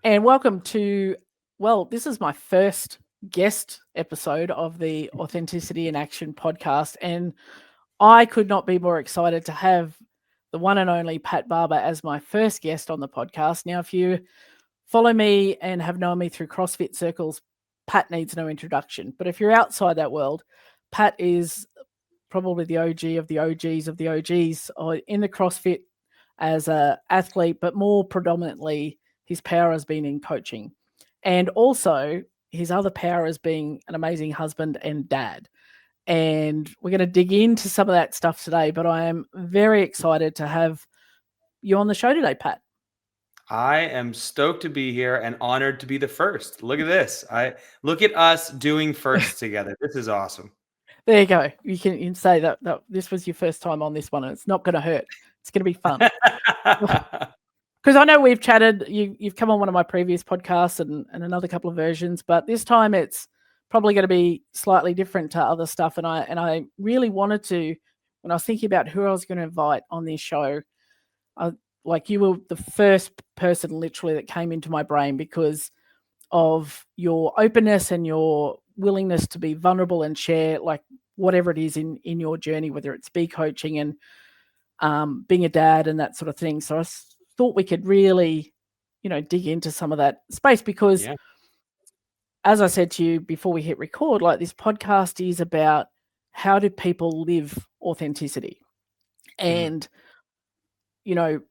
and welcome to, well, this is my first guest episode of the Authenticity in Action podcast, and I could not be more excited to have the one and only Pat Barber as my first guest on the podcast. Now, if you follow me and have known me through CrossFit circles, Pat needs no introduction. But if you're outside that world, Pat is probably the OG of the OGs of the OGs in the CrossFit as an athlete, but more predominantly his power has been in coaching. And also his other power is being an amazing husband and dad. And we're going to dig into some of that stuff today, but I am very excited to have you on the show today, Pat. I am stoked to be here and honored to be the first. Look at this. Look at us doing first together. This is awesome. There you go. You can say that this was your first time on this one, and it's not going to hurt. It's going to be fun. Because I know we've chatted. You've come on one of my previous podcasts and another couple of versions, but this time it's probably going to be slightly different to other stuff. And I really wanted to, when I was thinking about who I was going to invite on this show, like you were the first person literally that came into my brain because of your openness and your willingness to be vulnerable and share like whatever it is in your journey, whether it's be coaching and being a dad and that sort of thing. So I thought we could really, dig into some of that space because as I said to you before we hit record, like this podcast is about how do people live authenticity. And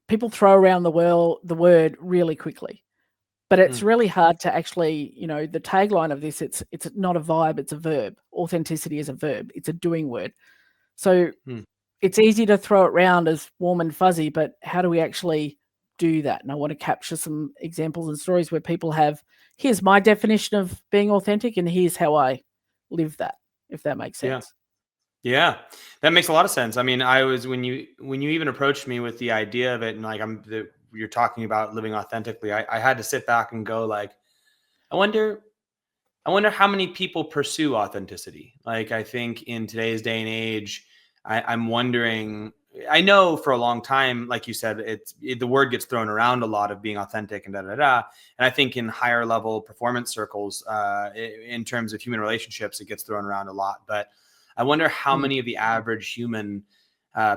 people throw around the word really quickly, but it's really hard to actually, the tagline of this, it's not a vibe, it's a verb. Authenticity is a verb. It's a doing word. So it's easy to throw it around as warm and fuzzy, but how do we actually do that? And I want to capture some examples and stories where people have, here's my definition of being authentic and here's how I live that, if that makes sense. Yeah, that makes a lot of sense. I mean, when you even approached me with the idea of it, and like you're talking about living authentically, I had to sit back and go like, I wonder how many people pursue authenticity. Like, I think in today's day and age, I'm wondering. I know for a long time, like you said, the word gets thrown around a lot of being authentic and da da da. And I think in higher level performance circles, in terms of human relationships, it gets thrown around a lot. But I wonder how many of the average human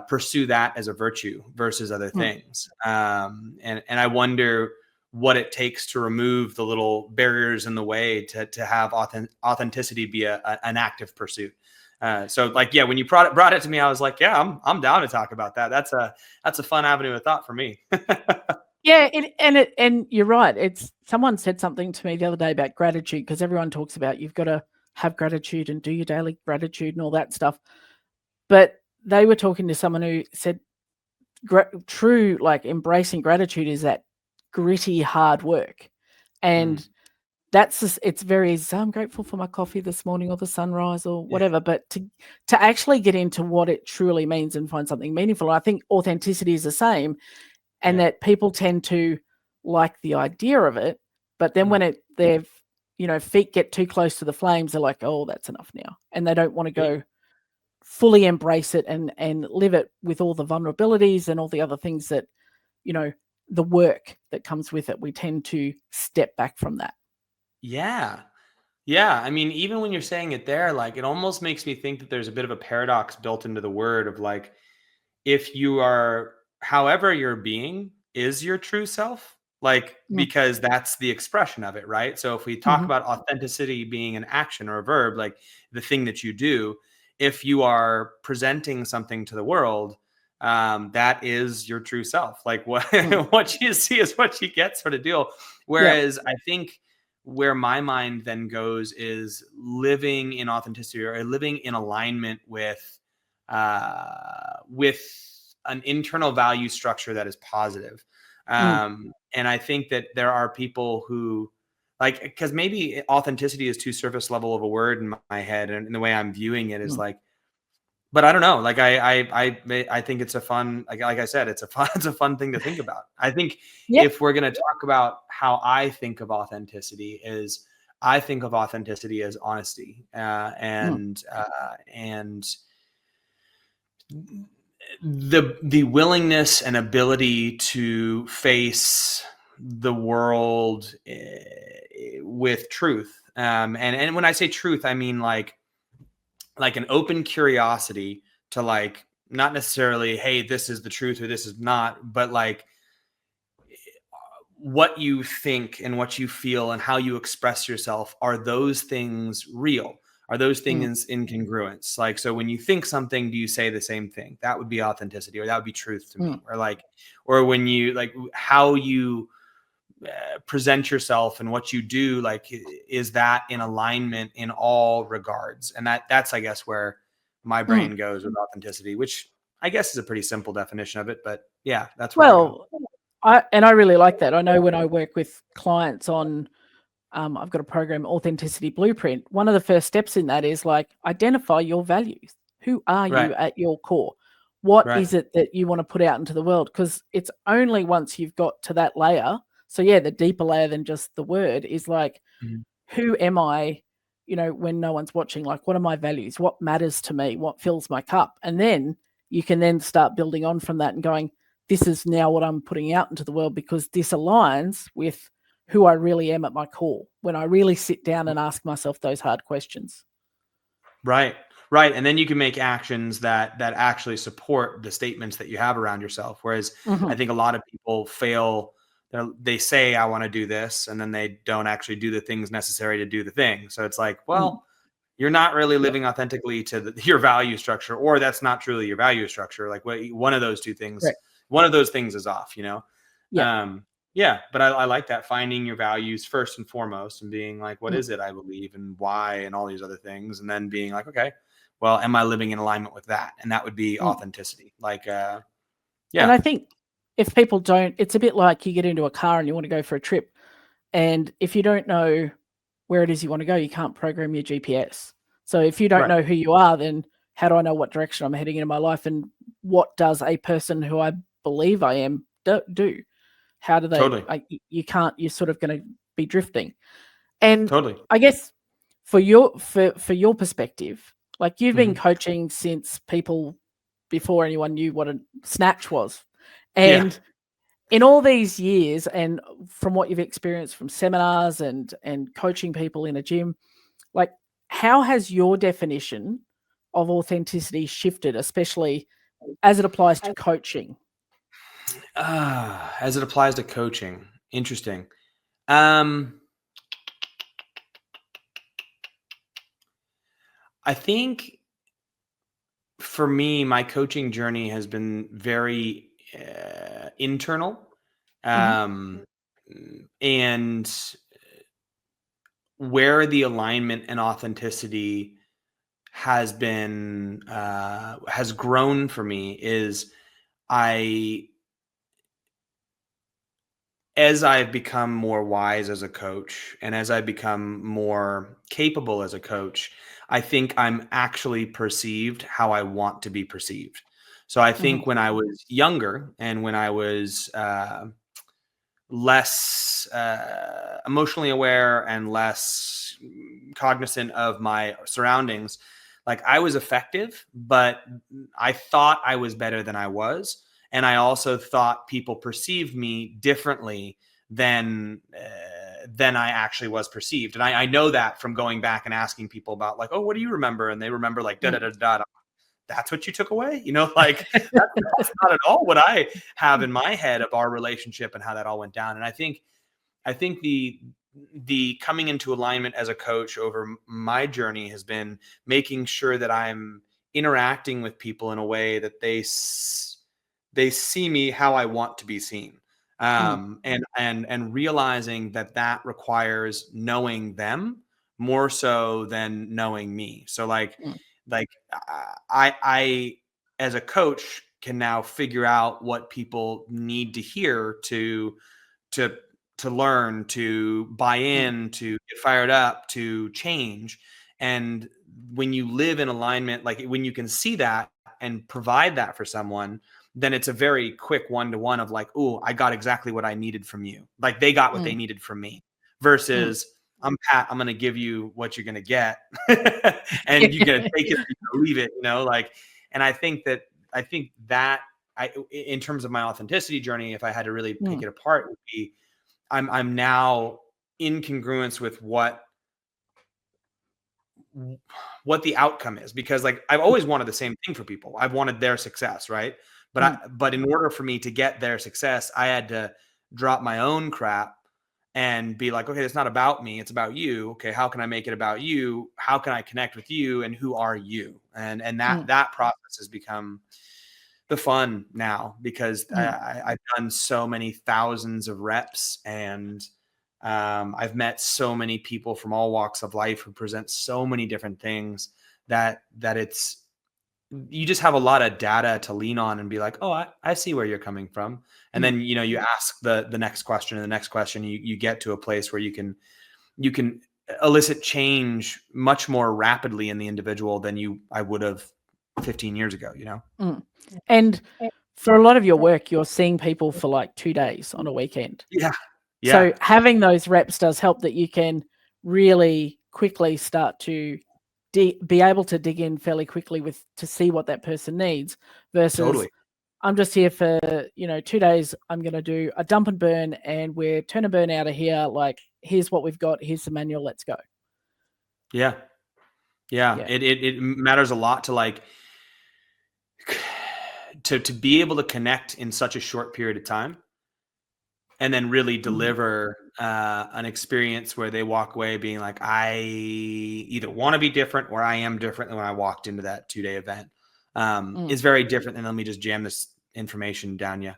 pursue that as a virtue versus other things. And I wonder what it takes to remove the little barriers in the way to have authenticity be an active pursuit. So like, when you brought it to me, I was like, I'm down to talk about that. That's a fun avenue of thought for me. Yeah. And you're right. Someone said something to me the other day about gratitude, because everyone talks about you've got to have gratitude and do your daily gratitude and all that stuff. But they were talking to someone who said true, like embracing gratitude is that gritty, hard work. And that's just, it's very easy. I'm grateful for my coffee this morning or the sunrise or whatever. But to actually get into what it truly means and find something meaningful, I think authenticity is the same. And that people tend to like the idea of it. But then when their feet get too close to the flames, they're like, oh, that's enough now. And they don't want to go fully embrace it and live it with all the vulnerabilities and all the other things that, the work that comes with it. We tend to step back from that. Yeah. I mean, even when you're saying it there, like it almost makes me think that there's a bit of a paradox built into the word of like, if you are, however you're being is your true self, like, because that's the expression of it, right? So if we talk about authenticity being an action or a verb, like the thing that you do, if you are presenting something to the world, that is your true self. Like what you see is what you get, sort of deal. Whereas I think where my mind then goes is living in authenticity or living in alignment with an internal value structure that is positive. And I think that there are people who like, because maybe authenticity is too surface level of a word in my head, and the way I'm viewing it is like, but I don't know. Like I think it's a fun, like I said, it's a fun thing to think about. I think if we're going to talk about how I think of authenticity is, I think of authenticity as honesty, and the willingness and ability to face the world with truth. And when I say truth, I mean like an open curiosity to like, not necessarily, hey, this is the truth or this is not, but like what you think and what you feel and how you express yourself, are those things real? Are those things in congruence? Like, so when you think something, do you say the same thing? That would be authenticity, or that would be truth to me. Or like, or when you like how you present yourself and what you do, like, is that in alignment in all regards? And that's, I guess, where my brain goes with authenticity, which I guess is a pretty simple definition of it, but yeah, that's where I go. I really like that. I know when I work with clients on, I've got a program, Authenticity Blueprint. One of the first steps in that is like, identify your values. Who are you at your core? What is it that you want to put out into the world? Because it's only once you've got to that layer. So yeah, the deeper layer than just the word is like, who am I, you know, when no one's watching? Like, what are my values? What matters to me? What fills my cup? And then you can then start building on from that and going, this is now what I'm putting out into the world, because this aligns with who I really am at my core when I really sit down and ask myself those hard questions. Right. Right. And then you can make actions that actually support the statements that you have around yourself. Whereas I think a lot of people fail. They say, I want to do this, and then they don't actually do the things necessary to do the thing. So it's like, well, you're not really living authentically to your value structure, or that's not truly your value structure. Like one of those two things, one of those things is off, you know? Yeah, but I like that, finding your values first and foremost, and being like, what is it I believe and why, and all these other things. And then being like, okay, well, am I living in alignment with that? And that would be authenticity. Like, yeah. And I think if people don't, it's a bit like you get into a car and you want to go for a trip. And if you don't know where it is you want to go, you can't program your GPS. So if you don't know who you are, then how do I know what direction I'm heading in my life? And what does a person who I believe I am do? How do they, you can't, you're sort of going to be drifting. And I guess for your perspective, like you've been coaching since people, before anyone knew what a snatch was. And in all these years, and from what you've experienced from seminars and coaching people in a gym, like, how has your definition of authenticity shifted, especially as it applies to coaching? As it applies to coaching. Interesting. I think for me, my coaching journey has been very internal. And where the alignment and authenticity has been, has grown for me is as I've become more wise as a coach, and as I become more capable as a coach, I think I'm actually perceived how I want to be perceived. So I think when I was younger, and when I was less emotionally aware and less cognizant of my surroundings, like, I was effective, but I thought I was better than I was. And I also thought people perceived me differently than I actually was perceived. And I know that from going back and asking people about, like, oh, what do you remember? And they remember like da da da da. That's what you took away, you know, like that's not at all what I have in my head of our relationship and how that all went down. And I think the coming into alignment as a coach over my journey has been making sure that I'm interacting with people in a way that they see me how I want to be seen. And realizing that requires knowing them more so than knowing me. So like I as a coach can now figure out what people need to hear to learn, to buy in, to get fired up, to change. And when you live in alignment, like when you can see that and provide that for someone, then it's a very quick one-to-one of like, oh, I got exactly what I needed from you. Like they got what they needed from me, versus I'm Pat, I'm going to give you what you're going to get and you're going to take it or leave it, you know, like, and I think that in terms of my authenticity journey, if I had to really pick it apart, would be I'm now in congruence with what the outcome is, because like I've always wanted the same thing for people. I've wanted their success, right? But in order for me to get their success, I had to drop my own crap and be like, okay, it's not about me, it's about you. Okay, how can I make it about you? How can I connect with you, and who are you? And that process has become the fun now, because I've done so many thousands of reps, and I've met so many people from all walks of life who present so many different things that it's, you just have a lot of data to lean on and be like, oh, I see where you're coming from. And then, you ask the next question, and the next question, you get to a place where you can elicit change much more rapidly in the individual than I would have 15 years ago, And for a lot of your work, you're seeing people for like 2 days on a weekend. Yeah. So having those reps does help, that you can really quickly start to be able to dig in fairly quickly to see what that person needs, versus Totally. I'm just here for 2 days. I'm going to do a dump and burn, and we're turn and burn out of here. Like, here's what we've got. Here's the manual. Let's go. Yeah. It matters a lot to like to be able to connect in such a short period of time, and then really deliver an experience where they walk away being like, I either want to be different, or I am different than when I walked into that 2-day event. Is very different than, let me just jam this information down you.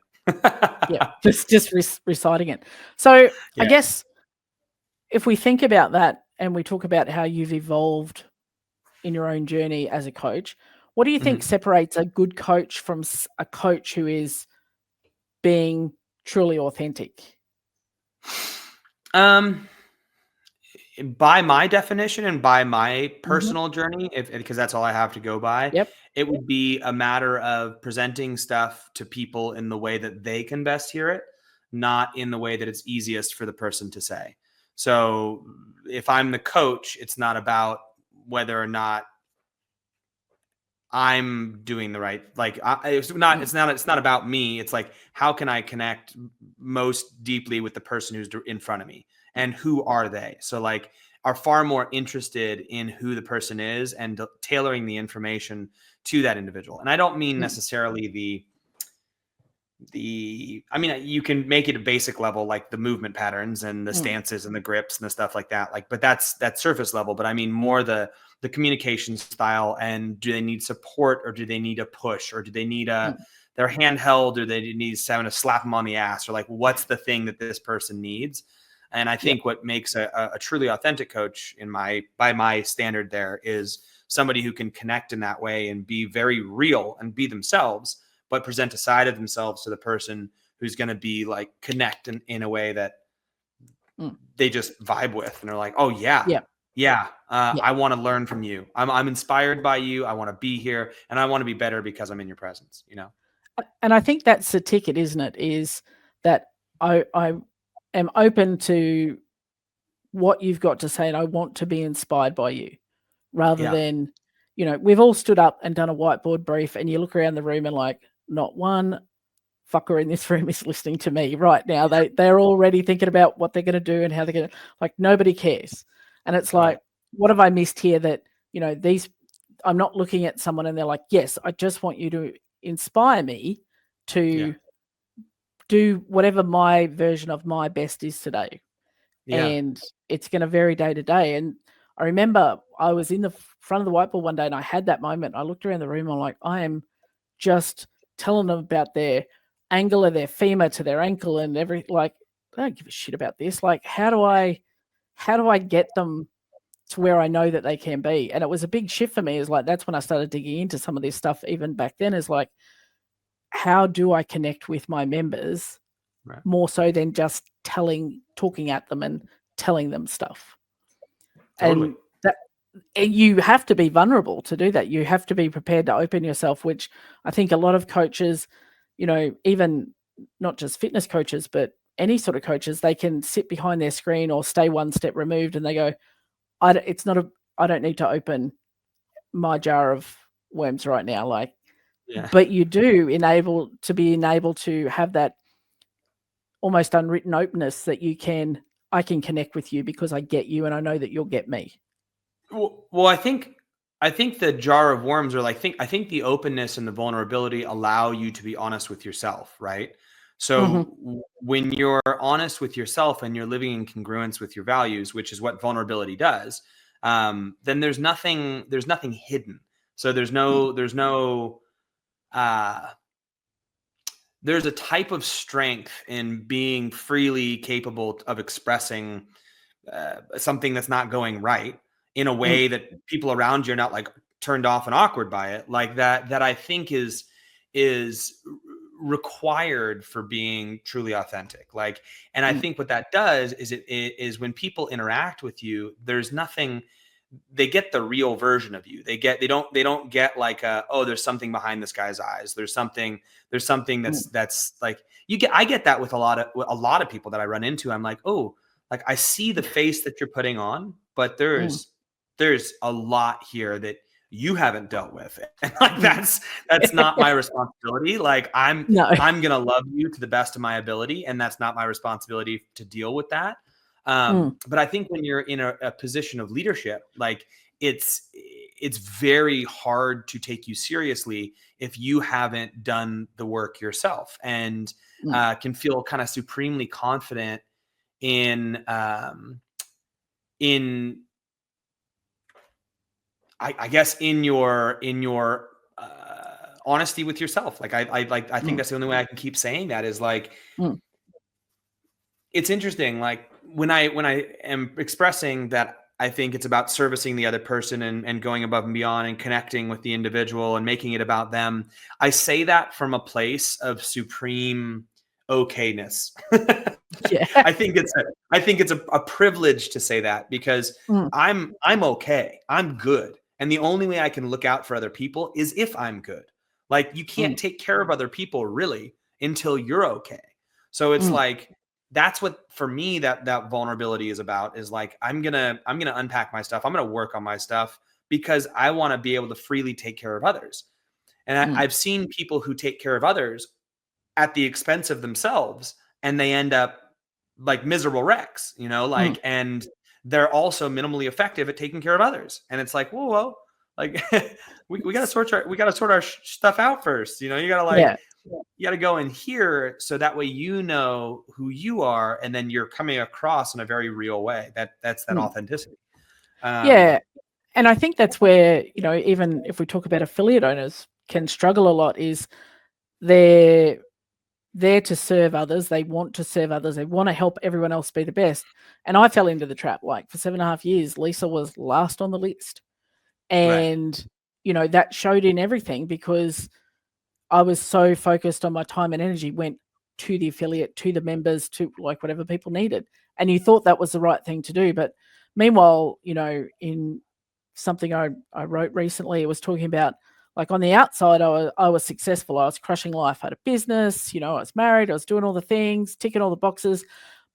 just reciting it. So I guess if we think about that and we talk about how you've evolved in your own journey as a coach, what do you think separates a good coach from a coach who is being truly authentic? By my definition and by my personal journey, because that's all I have to go by, it would be a matter of presenting stuff to people in the way that they can best hear it, not in the way that it's easiest for the person to say. So if I'm the coach, it's not about whether or not I'm doing the right, like it's not about me. It's like, how can I connect most deeply with the person who's in front of me, and who are they? So like, are far more interested in who the person is and tailoring the information to that individual. And I don't mean necessarily I mean, you can make it a basic level, like the movement patterns and the stances and the grips and the stuff like that. Like, but that's surface level. But I mean more the communication style, and do they need support, or do they need a push, or do they need their hand held, or they need someone to slap them on the ass, or like, what's the thing that this person needs? And I think what makes a truly authentic coach, by my standard, there is somebody who can connect in that way and be very real and be themselves, but present a side of themselves to the person who's going to be like connect in a way that they just vibe with, and they're like, oh I want to learn from you. I'm inspired by you. I want to be here, and I want to be better because I'm in your presence, And I think that's the ticket, isn't it? Is that I am open to what you've got to say, and I want to be inspired by you, rather than, we've all stood up and done a whiteboard brief, and you look around the room and like, not one fucker in this room is listening to me right now. They're already thinking about what they're going to do and how they're going to, like, nobody cares. And it's like, what have I missed here? That, I'm not looking at someone and they're like, yes, I just want you to inspire me to do whatever my version of my best is today. And it's going to vary day to day. And I remember I was in the front of the whiteboard one day, and I had that moment. I looked around the room. I'm like, I am just telling them about their angle of their femur to their ankle and like, I don't give a shit about this. Like, how do I get them to where I know that they can be? And it was a big shift for me. Is like, that's when I started digging into some of this stuff. Even back then, is like, how do I connect with my members more so than just talking at them and telling them stuff? Totally. And you have to be vulnerable to do that. You have to be prepared to open yourself, which I think a lot of coaches, even not just fitness coaches, but any sort of coaches, they can sit behind their screen or stay one step removed, and they go, I don't need to open my jar of worms right now. Like, but you do be enabled to have that almost unwritten openness that I can connect with you because I get you and I know that you'll get me. Well, I think the jar of worms, or like I think the openness and the vulnerability allow you to be honest with yourself, right? So when you're honest with yourself and you're living in congruence with your values, which is what vulnerability does, then there's nothing hidden. So there's a type of strength in being freely capable of expressing something that's not going right in a way that people around you are not like turned off and awkward by it, like that I think is required for being truly authentic. Like, and I think what that does is it is when people interact with you, there's nothing, they get the real version of you. They don't get like oh, there's something behind this guy's eyes. There's something that's like I get that with a lot of people that I run into. I'm like, oh, like I see the face that you're putting on, but there's a lot here that you haven't dealt with. And like that's not my responsibility. Like I'm going to love you to the best of my ability, and that's not my responsibility to deal with that. But I think when you're in a position of leadership, like it's very hard to take you seriously if you haven't done the work yourself, and can feel kind of supremely confident in I guess in your honesty with yourself. Like I think that's the only way I can keep saying that is like, it's interesting. Like when I am expressing that, I think it's about servicing the other person and going above and beyond and connecting with the individual and making it about them. I say that from a place of supreme okayness. Yeah. I think it's a privilege to say that because I'm okay. I'm good. And the only way I can look out for other people is if I'm good. Like you can't take care of other people really until you're okay. So it's like, that's what, for me, that vulnerability is about, is like, I'm going to unpack my stuff. I'm going to work on my stuff because I want to be able to freely take care of others. And I've seen people who take care of others at the expense of themselves, and they end up like miserable wrecks, like, and they're also minimally effective at taking care of others. And it's like, whoa, like we got to sort our stuff out first. You got to go in here so that way you know who you are, and then you're coming across in a very real way. That's that authenticity. And I think that's where, even if we talk about affiliate owners can struggle a lot, is they're there to serve others. They want to serve others. They want to help everyone else be the best. And I fell into the trap. Like for 7.5 years, Lisa was last on the list. And, that showed in everything because I was so focused on my time and energy went to the affiliate, to the members, to like whatever people needed. And you thought that was the right thing to do. But meanwhile, in something I wrote recently, it was talking about, like on the outside, I was successful. I was crushing life. I had a business, I was married. I was doing all the things, ticking all the boxes.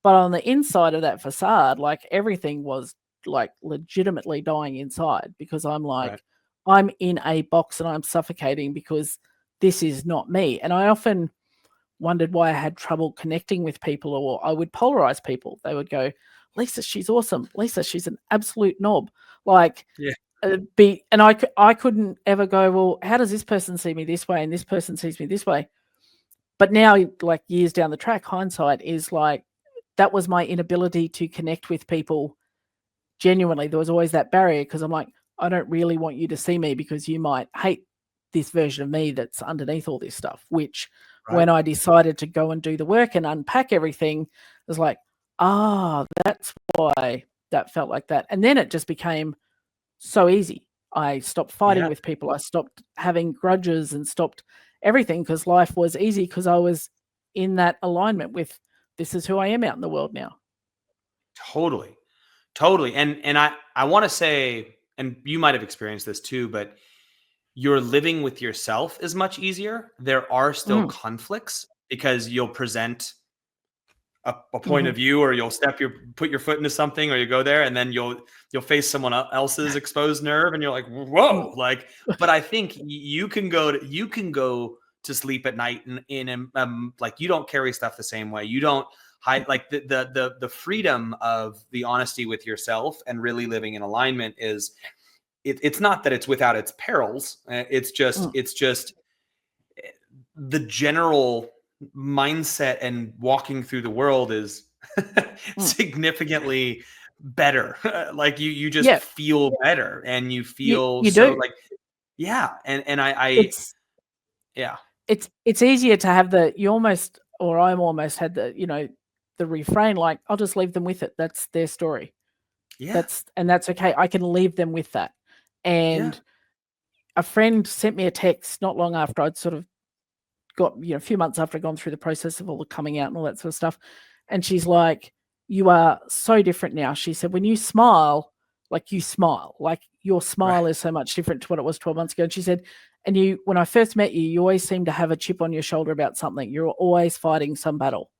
But on the inside of that facade, like everything was like legitimately dying inside because I'm like, I'm in a box and I'm suffocating because this is not me. And I often wondered why I had trouble connecting with people, or I would polarize people. They would go, Lisa, she's awesome. Lisa, she's an absolute knob. Like, and I couldn't ever go, well, how does this person see me this way and this person sees me this way? But now, like years down the track, hindsight is like, that was my inability to connect with people genuinely. There was always that barrier because I'm like, I don't really want you to see me because you might hate this version of me that's underneath all this stuff, which when I decided to go and do the work and unpack everything, it was like, that's why that felt like that. And then it just became so easy. I stopped fighting with people. I stopped having grudges and stopped everything because life was easy because I was in that alignment with, this is who I am out in the world now. Totally. And I want to say, and you might have experienced this too, but your living with yourself is much easier. There are still conflicts because you'll present a point of view, or you'll put your foot into something, or you go there, and then you'll face someone else's exposed nerve, and you're like, whoa, like. But I think you can go to sleep at night like you don't carry stuff the same way. You don't hide, like the freedom of the honesty with yourself and really living in alignment is, it's not that it's without its perils. It's just the general mindset and walking through the world is significantly better. Like you just feel better, and you feel you so do. like, and I It's yeah, it's easier to have I'm almost had the refrain, like, I'll just leave them with it. That's their story. Yeah. That's okay. I can leave them with that. And a friend sent me a text not long after I'd sort of got, a few months after I'd gone through the process of all the coming out and all that sort of stuff. And she's like, you are so different now. She said, when you smile, like your smile is so much different to what it was 12 months ago. And she said, and when I first met you, you always seemed to have a chip on your shoulder about something. You're always fighting some battle.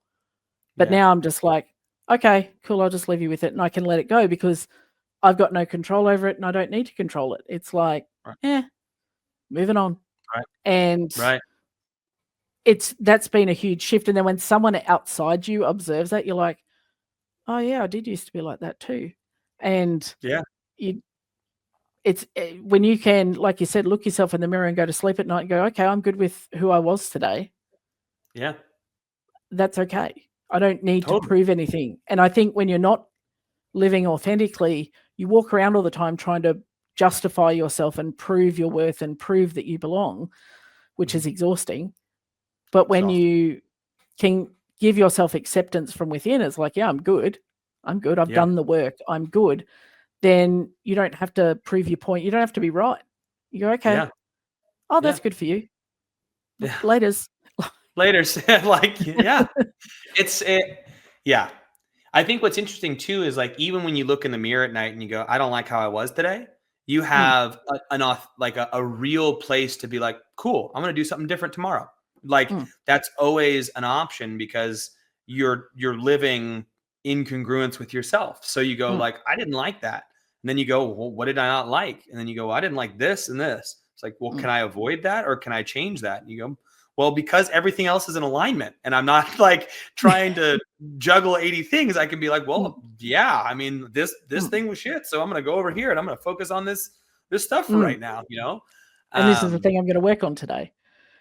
But now I'm just like, okay, cool. I'll just leave you with it, and I can let it go because I've got no control over it, and I don't need to control it. It's like, moving on. Right. And that's been a huge shift. And then when someone outside you observes that, you're like, oh yeah, I did used to be like that too. And it's when you can, like you said, look yourself in the mirror and go to sleep at night and go, okay, I'm good with who I was today. Yeah. That's okay. I don't need to prove anything. And I think when you're not living authentically, you walk around all the time trying to justify yourself and prove your worth and prove that you belong, which is exhausting. But when you can give yourself acceptance from within, it's like, yeah, I'm good. I've done the work. I'm good. Then you don't have to prove your point. You don't have to be right. You go, okay. Yeah. Oh, that's good for you. Yeah. Laters. Like, I think what's interesting too is, like, even when you look in the mirror at night and you go, I don't like how I was today, you have a real place to be like, cool, I'm going to do something different tomorrow. Like that's always an option because you're living in congruence with yourself. So you go like, I didn't like that. And then you go, well, what did I not like? And then you go, I didn't like this and this. It's like, well, can I avoid that or can I change that? And you go, well, because everything else is in alignment and I'm not like trying to juggle 80 things, I can be like, well, yeah, I mean, this thing was shit. So I'm going to go over here and I'm going to focus on this stuff for right now, And this is the thing I'm going to work on today.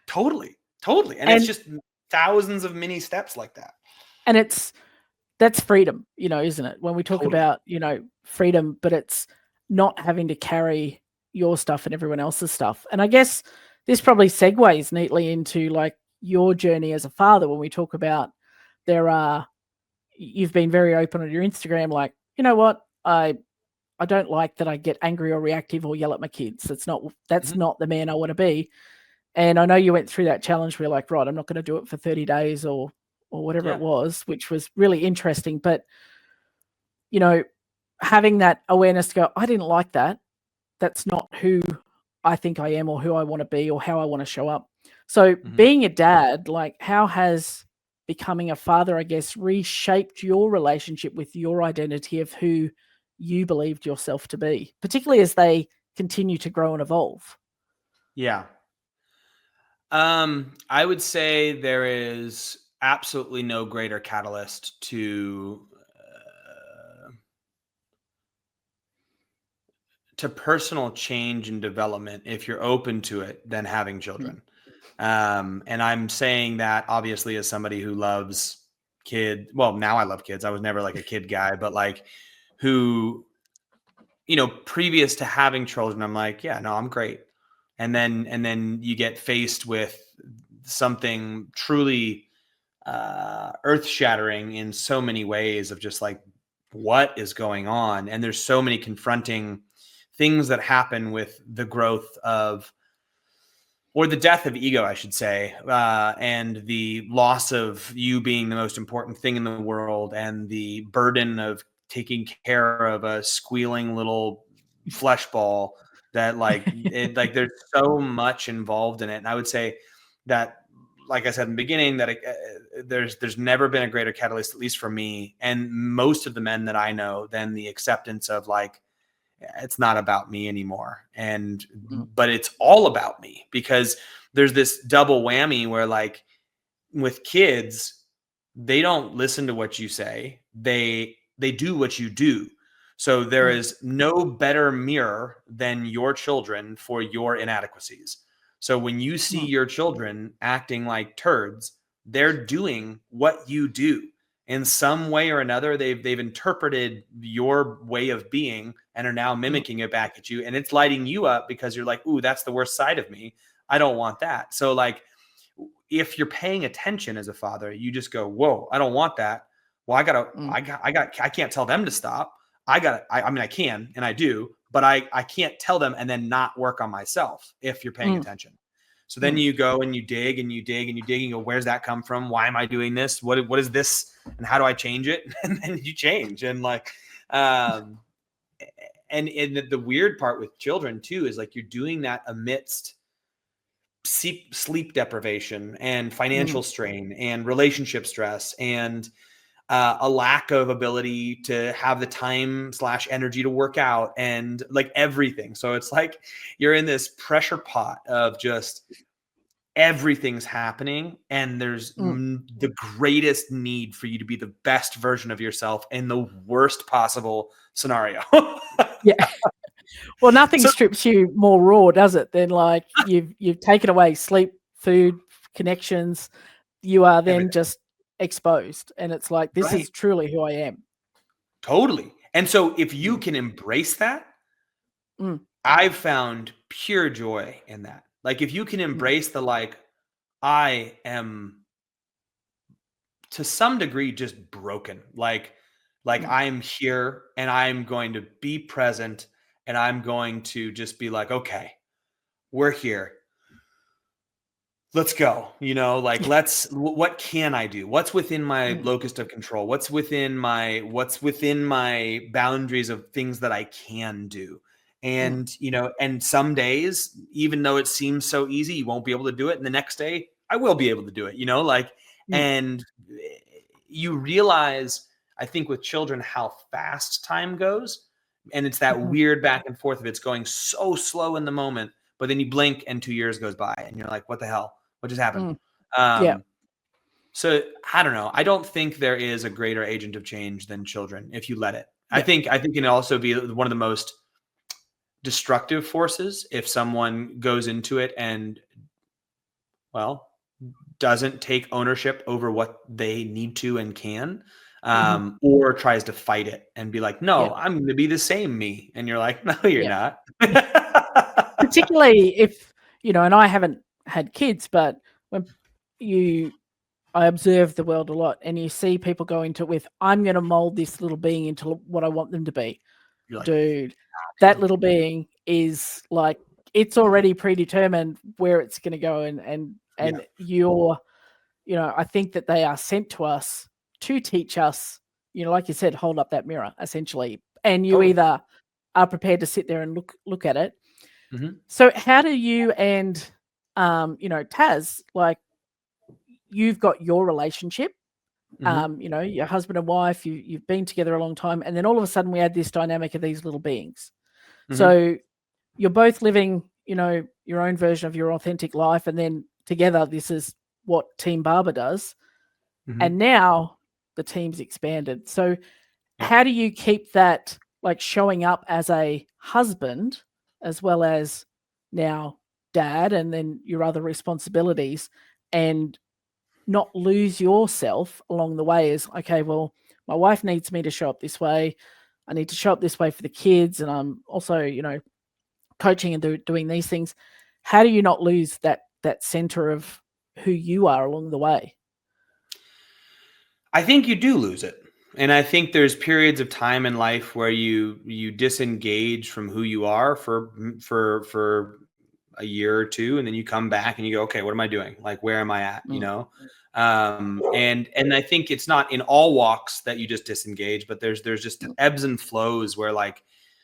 Totally. And it's just thousands of mini steps like that. And that's freedom, isn't it? When we talk about, freedom, but it's not having to carry your stuff and everyone else's stuff. And I guess this probably segues neatly into like your journey as a father. When we talk about you've been very open on your Instagram, like, you know what, I don't like that I get angry or reactive or yell at my kids. That's not the man I want to be. And I know you went through that challenge where you're like, right, I'm not going to do it for 30 days or whatever it was, which was really interesting. But, having that awareness to go, I didn't like that. That's not who I think I am or who I want to be or how I want to show up. So being a dad, like, how has becoming a father, I guess, reshaped your relationship with your identity of who you believed yourself to be, particularly as they continue to grow and evolve? Yeah. I would say there is absolutely no greater catalyst to personal change and development, if you're open to it, than having children. And I'm saying that obviously as somebody who loves kids. Well, now I love kids. I was never like a kid guy, but like who, previous to having children, I'm like, yeah, no, I'm great. And then you get faced with something truly earth-shattering in so many ways of just like, what is going on? And there's so many confronting things that happen with the growth of, or the death of ego, I should say, and the loss of you being the most important thing in the world, and the burden of taking care of a squealing little flesh ball that like there's so much involved in it. And I would say that, like I said in the beginning, that there's never been a greater catalyst, at least for me and most of the men that I know, than the acceptance of like, it's not about me anymore. But it's all about me, because there's this double whammy where like with kids, they don't listen to what you say. They do what you do. So there is no better mirror than your children for your inadequacies. So when you see your children acting like turds, they're doing what you do. In some way or another, they've interpreted your way of being and are now mimicking it back at you. And it's lighting you up because you're like, ooh, that's the worst side of me. I don't want that. So like, if you're paying attention as a father, you just go, whoa, I don't want that. Well, I can't tell them to stop. I mean, I can, and I do, but I can't tell them and then not work on myself if you're paying attention. So then you go and you dig and you dig and you dig and you go, where's that come from? Why am I doing this? What is this? And how do I change it? And then you change. And like, and the weird part with children too, is like, you're doing that amidst sleep deprivation and financial strain and relationship stress and a lack of ability to have the time / energy to work out and like everything. So it's like you're in this pressure pot of just everything's happening, and there's the greatest need for you to be the best version of yourself in the worst possible scenario. Yeah. Well, nothing strips you more raw, does it, than like you've taken away sleep, food, connections. You are then Everything. just exposed, and it's like, this is truly who I am. Totally. And so if you can embrace that, I've found pure joy in that. Like if you can embrace the like, I am to some degree just broken. Like I'm here and I'm going to be present, and I'm going to just be like, okay, we're here. Let's go. You know, like what can I do? What's within my locus of control? What's within my boundaries of things that I can do? And, you know, and some days, even though it seems so easy, you won't be able to do it. And the next day I will be able to do it, you know, like, and you realize, I think with children, how fast time goes. And it's that weird back and forth of it's going so slow in the moment, but then you blink and 2 years goes by and you're like, what the hell? What just happened? So I don't know. I don't think there is a greater agent of change than children if you let it. I think it can also be one of the most destructive forces if someone goes into it and, well, doesn't take ownership over what they need to and can, or tries to fight it and be like, no, I'm going to be the same me. And you're like, no, you're not. Particularly if, you know, and I haven't had kids, but when I observe the world a lot, and you see people go into it with, I'm going to mold this little being into what I want them to be. Like, dude, that little being is like, it's already predetermined where it's going to go. And you're, you know, I think that they are sent to us to teach us, you know, like you said, hold up that mirror essentially. And you either are prepared to sit there and look at it. So how do you and, you know, Taz, like, you've got your relationship, you know, your husband and wife, you've been together a long time. And then all of a sudden we add this dynamic of these little beings. So you're both living, you know, your own version of your authentic life. And then together, this is what Team Barber does. And now the team's expanded. So how do you keep that, like, showing up as a husband as well as now dad, and then your other responsibilities, and not lose yourself along the way? Is, okay, well, my wife needs me to show up this way. I need to show up this way for the kids. And I'm also, you know, coaching and doing these things. How do you not lose that center of who you are along the way? I think you do lose it. And I think there's periods of time in life where you disengage from who you are for a year or two, and then you come back and you go, okay, what am I doing? Like, where am I at? You know? And I think it's not in all walks that you just disengage, but there's just ebbs and flows where, like,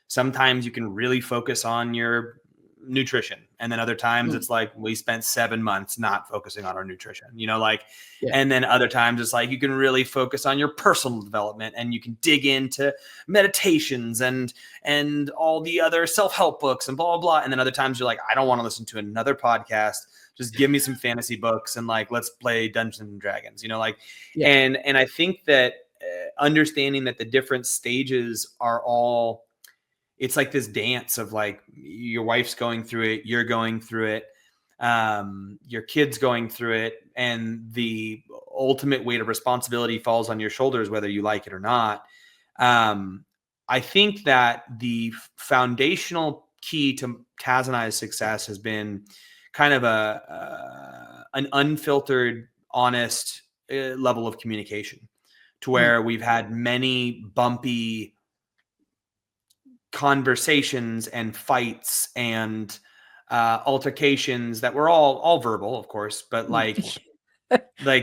sometimes you can really focus on your nutrition. And then other times it's like, we spent 7 months not focusing on our nutrition, and then other times it's like, you can really focus on your personal development and you can dig into meditations and all the other self-help books and blah, blah, blah. And then other times you're like, I don't want to listen to another podcast. Just give me some fantasy books and let's play Dungeons and Dragons, and I think that understanding that the different stages are all, it's like this dance of your wife's going through it, you're going through it, your kid's going through it, and the ultimate weight of responsibility falls on your shoulders, whether you like it or not. I think that the foundational key to Taz and I's success has been kind of an unfiltered, honest level of communication, to where we've had many bumpy conversations and fights and altercations that were all verbal, of course, but the I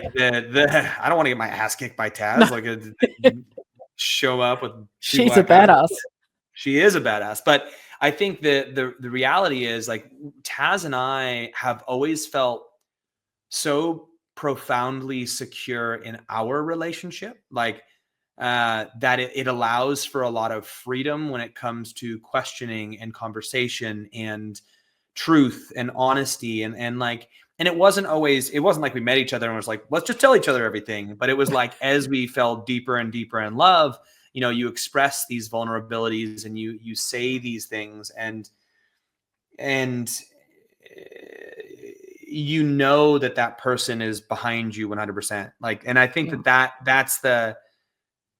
don't want to get my ass kicked by Taz, show up with she's a badass. She is a badass, but I think the reality is Taz and I have always felt so profoundly secure in our relationship, that it allows for a lot of freedom when it comes to questioning and conversation and truth and honesty. And it wasn't like we met each other and was like, let's just tell each other everything. But it was as we fell deeper and deeper in love, you express these vulnerabilities and you say these things and that person is behind you 100%. And I think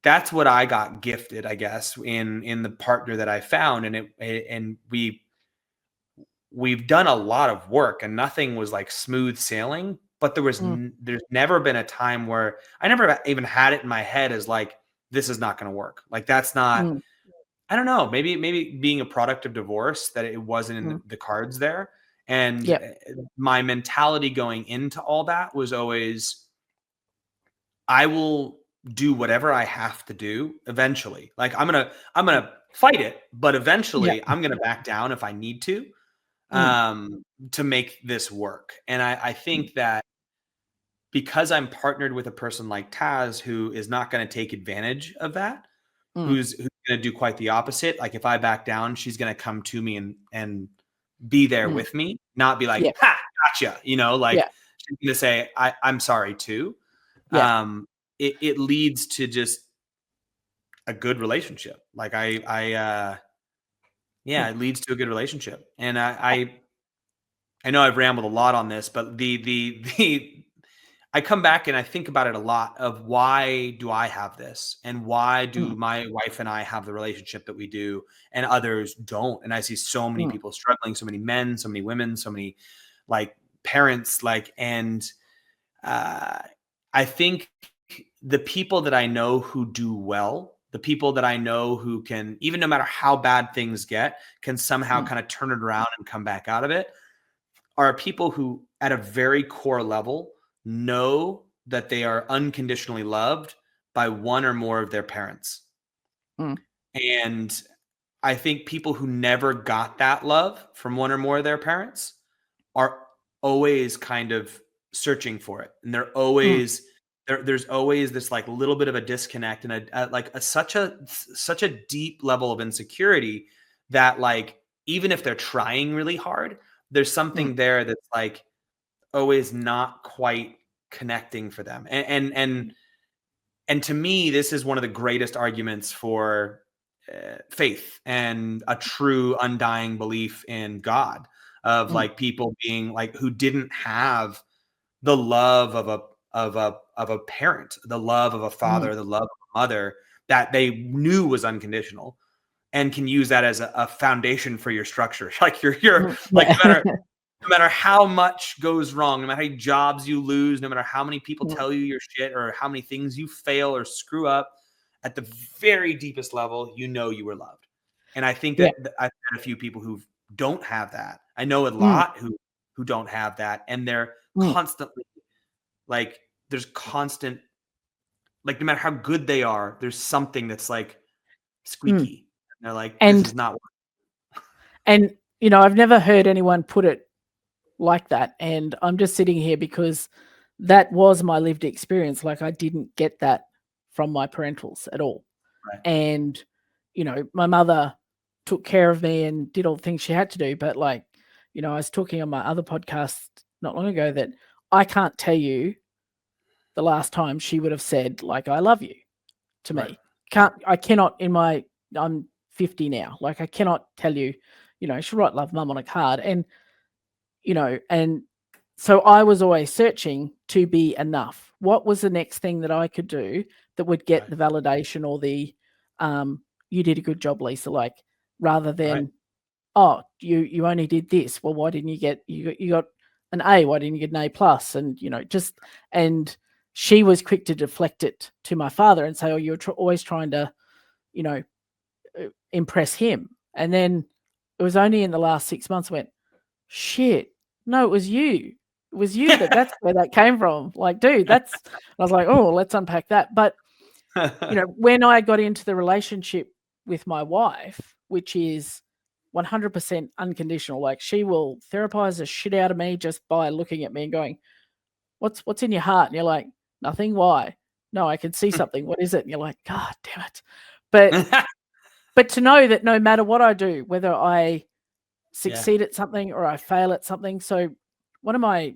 that's what I got gifted, I guess, in the partner that I found. And we've done a lot of work, and nothing was smooth sailing, but there's never been a time where I never even had it in my head as this is not going to work. That's not, I don't know, maybe being a product of divorce, that it wasn't in the cards there. And my mentality going into all that was always, I will do whatever I have to do eventually. I'm going to fight it, but eventually I'm going to back down if I need to make this work. And I think that because I'm partnered with a person like Taz, who is not going to take advantage of that, who's going to do quite the opposite. If I back down, she's going to come to me and be there with me, not be like, ha, gotcha. She's going to say, I'm sorry too. It leads to just a good relationship. It leads to a good relationship. And I know I've rambled a lot on this, but I come back and I think about it a lot of, why do I have this? And why do my wife and I have the relationship that we do and others don't? And I see so many people struggling, so many men, so many women, so many parents, and I think the people that I know who do well, the people that I know who can, even no matter how bad things get, can somehow kind of turn it around and come back out of it, are people who at a very core level know that they are unconditionally loved by one or more of their parents. And I think people who never got that love from one or more of their parents are always kind of searching for it. And they're always, there's always this little bit of a disconnect and such a deep level of insecurity that even if they're trying really hard, there's something there that's always not quite connecting for them. And to me, this is one of the greatest arguments for faith and a true undying belief in God, of people being who didn't have the love of a parent, the love of a father, the love of a mother that they knew was unconditional, and can use that as a foundation for your structure. No matter how much goes wrong, no matter how many jobs you lose, no matter how many people tell you your shit or how many things you fail or screw up, at the very deepest level, you were loved. And I think that I've had a few people who don't have that. I know a lot who don't have that, and they're constantly there's constant, no matter how good they are, there's something that's squeaky. And they're this is not working. And I've never heard anyone put it like that. And I'm just sitting here because that was my lived experience. Like, I didn't get that from my parentals at all. Right. And, my mother took care of me and did all the things she had to do. But like, I was talking on my other podcast not long ago that I can't tell you the last time she would have said, like, I love you to me. Right. I cannot I'm 50 now. Like, I cannot tell you, she'll write love mum on a card. And, and so I was always searching to be enough. What was the next thing that I could do that would get Right. the validation or the, you did a good job, Lisa, like, rather than, Right. oh, you only did this. Well, why didn't you got an A? Why didn't you get an A plus? And, and she was quick to deflect it to my father and say, oh, you're always trying to, impress him. And then it was only in the last 6 months I went, shit, no, it was you. It was you that's where that came from. Like, dude, I was like, oh, let's unpack that. But, when I got into the relationship with my wife, which is 100% unconditional, like, she will therapize the shit out of me just by looking at me and going, what's in your heart? And you're like, nothing. Why? No, I can see something. What is it? And you're like, God damn it. But to know that no matter what I do, whether I succeed at something or I fail at something. So one of my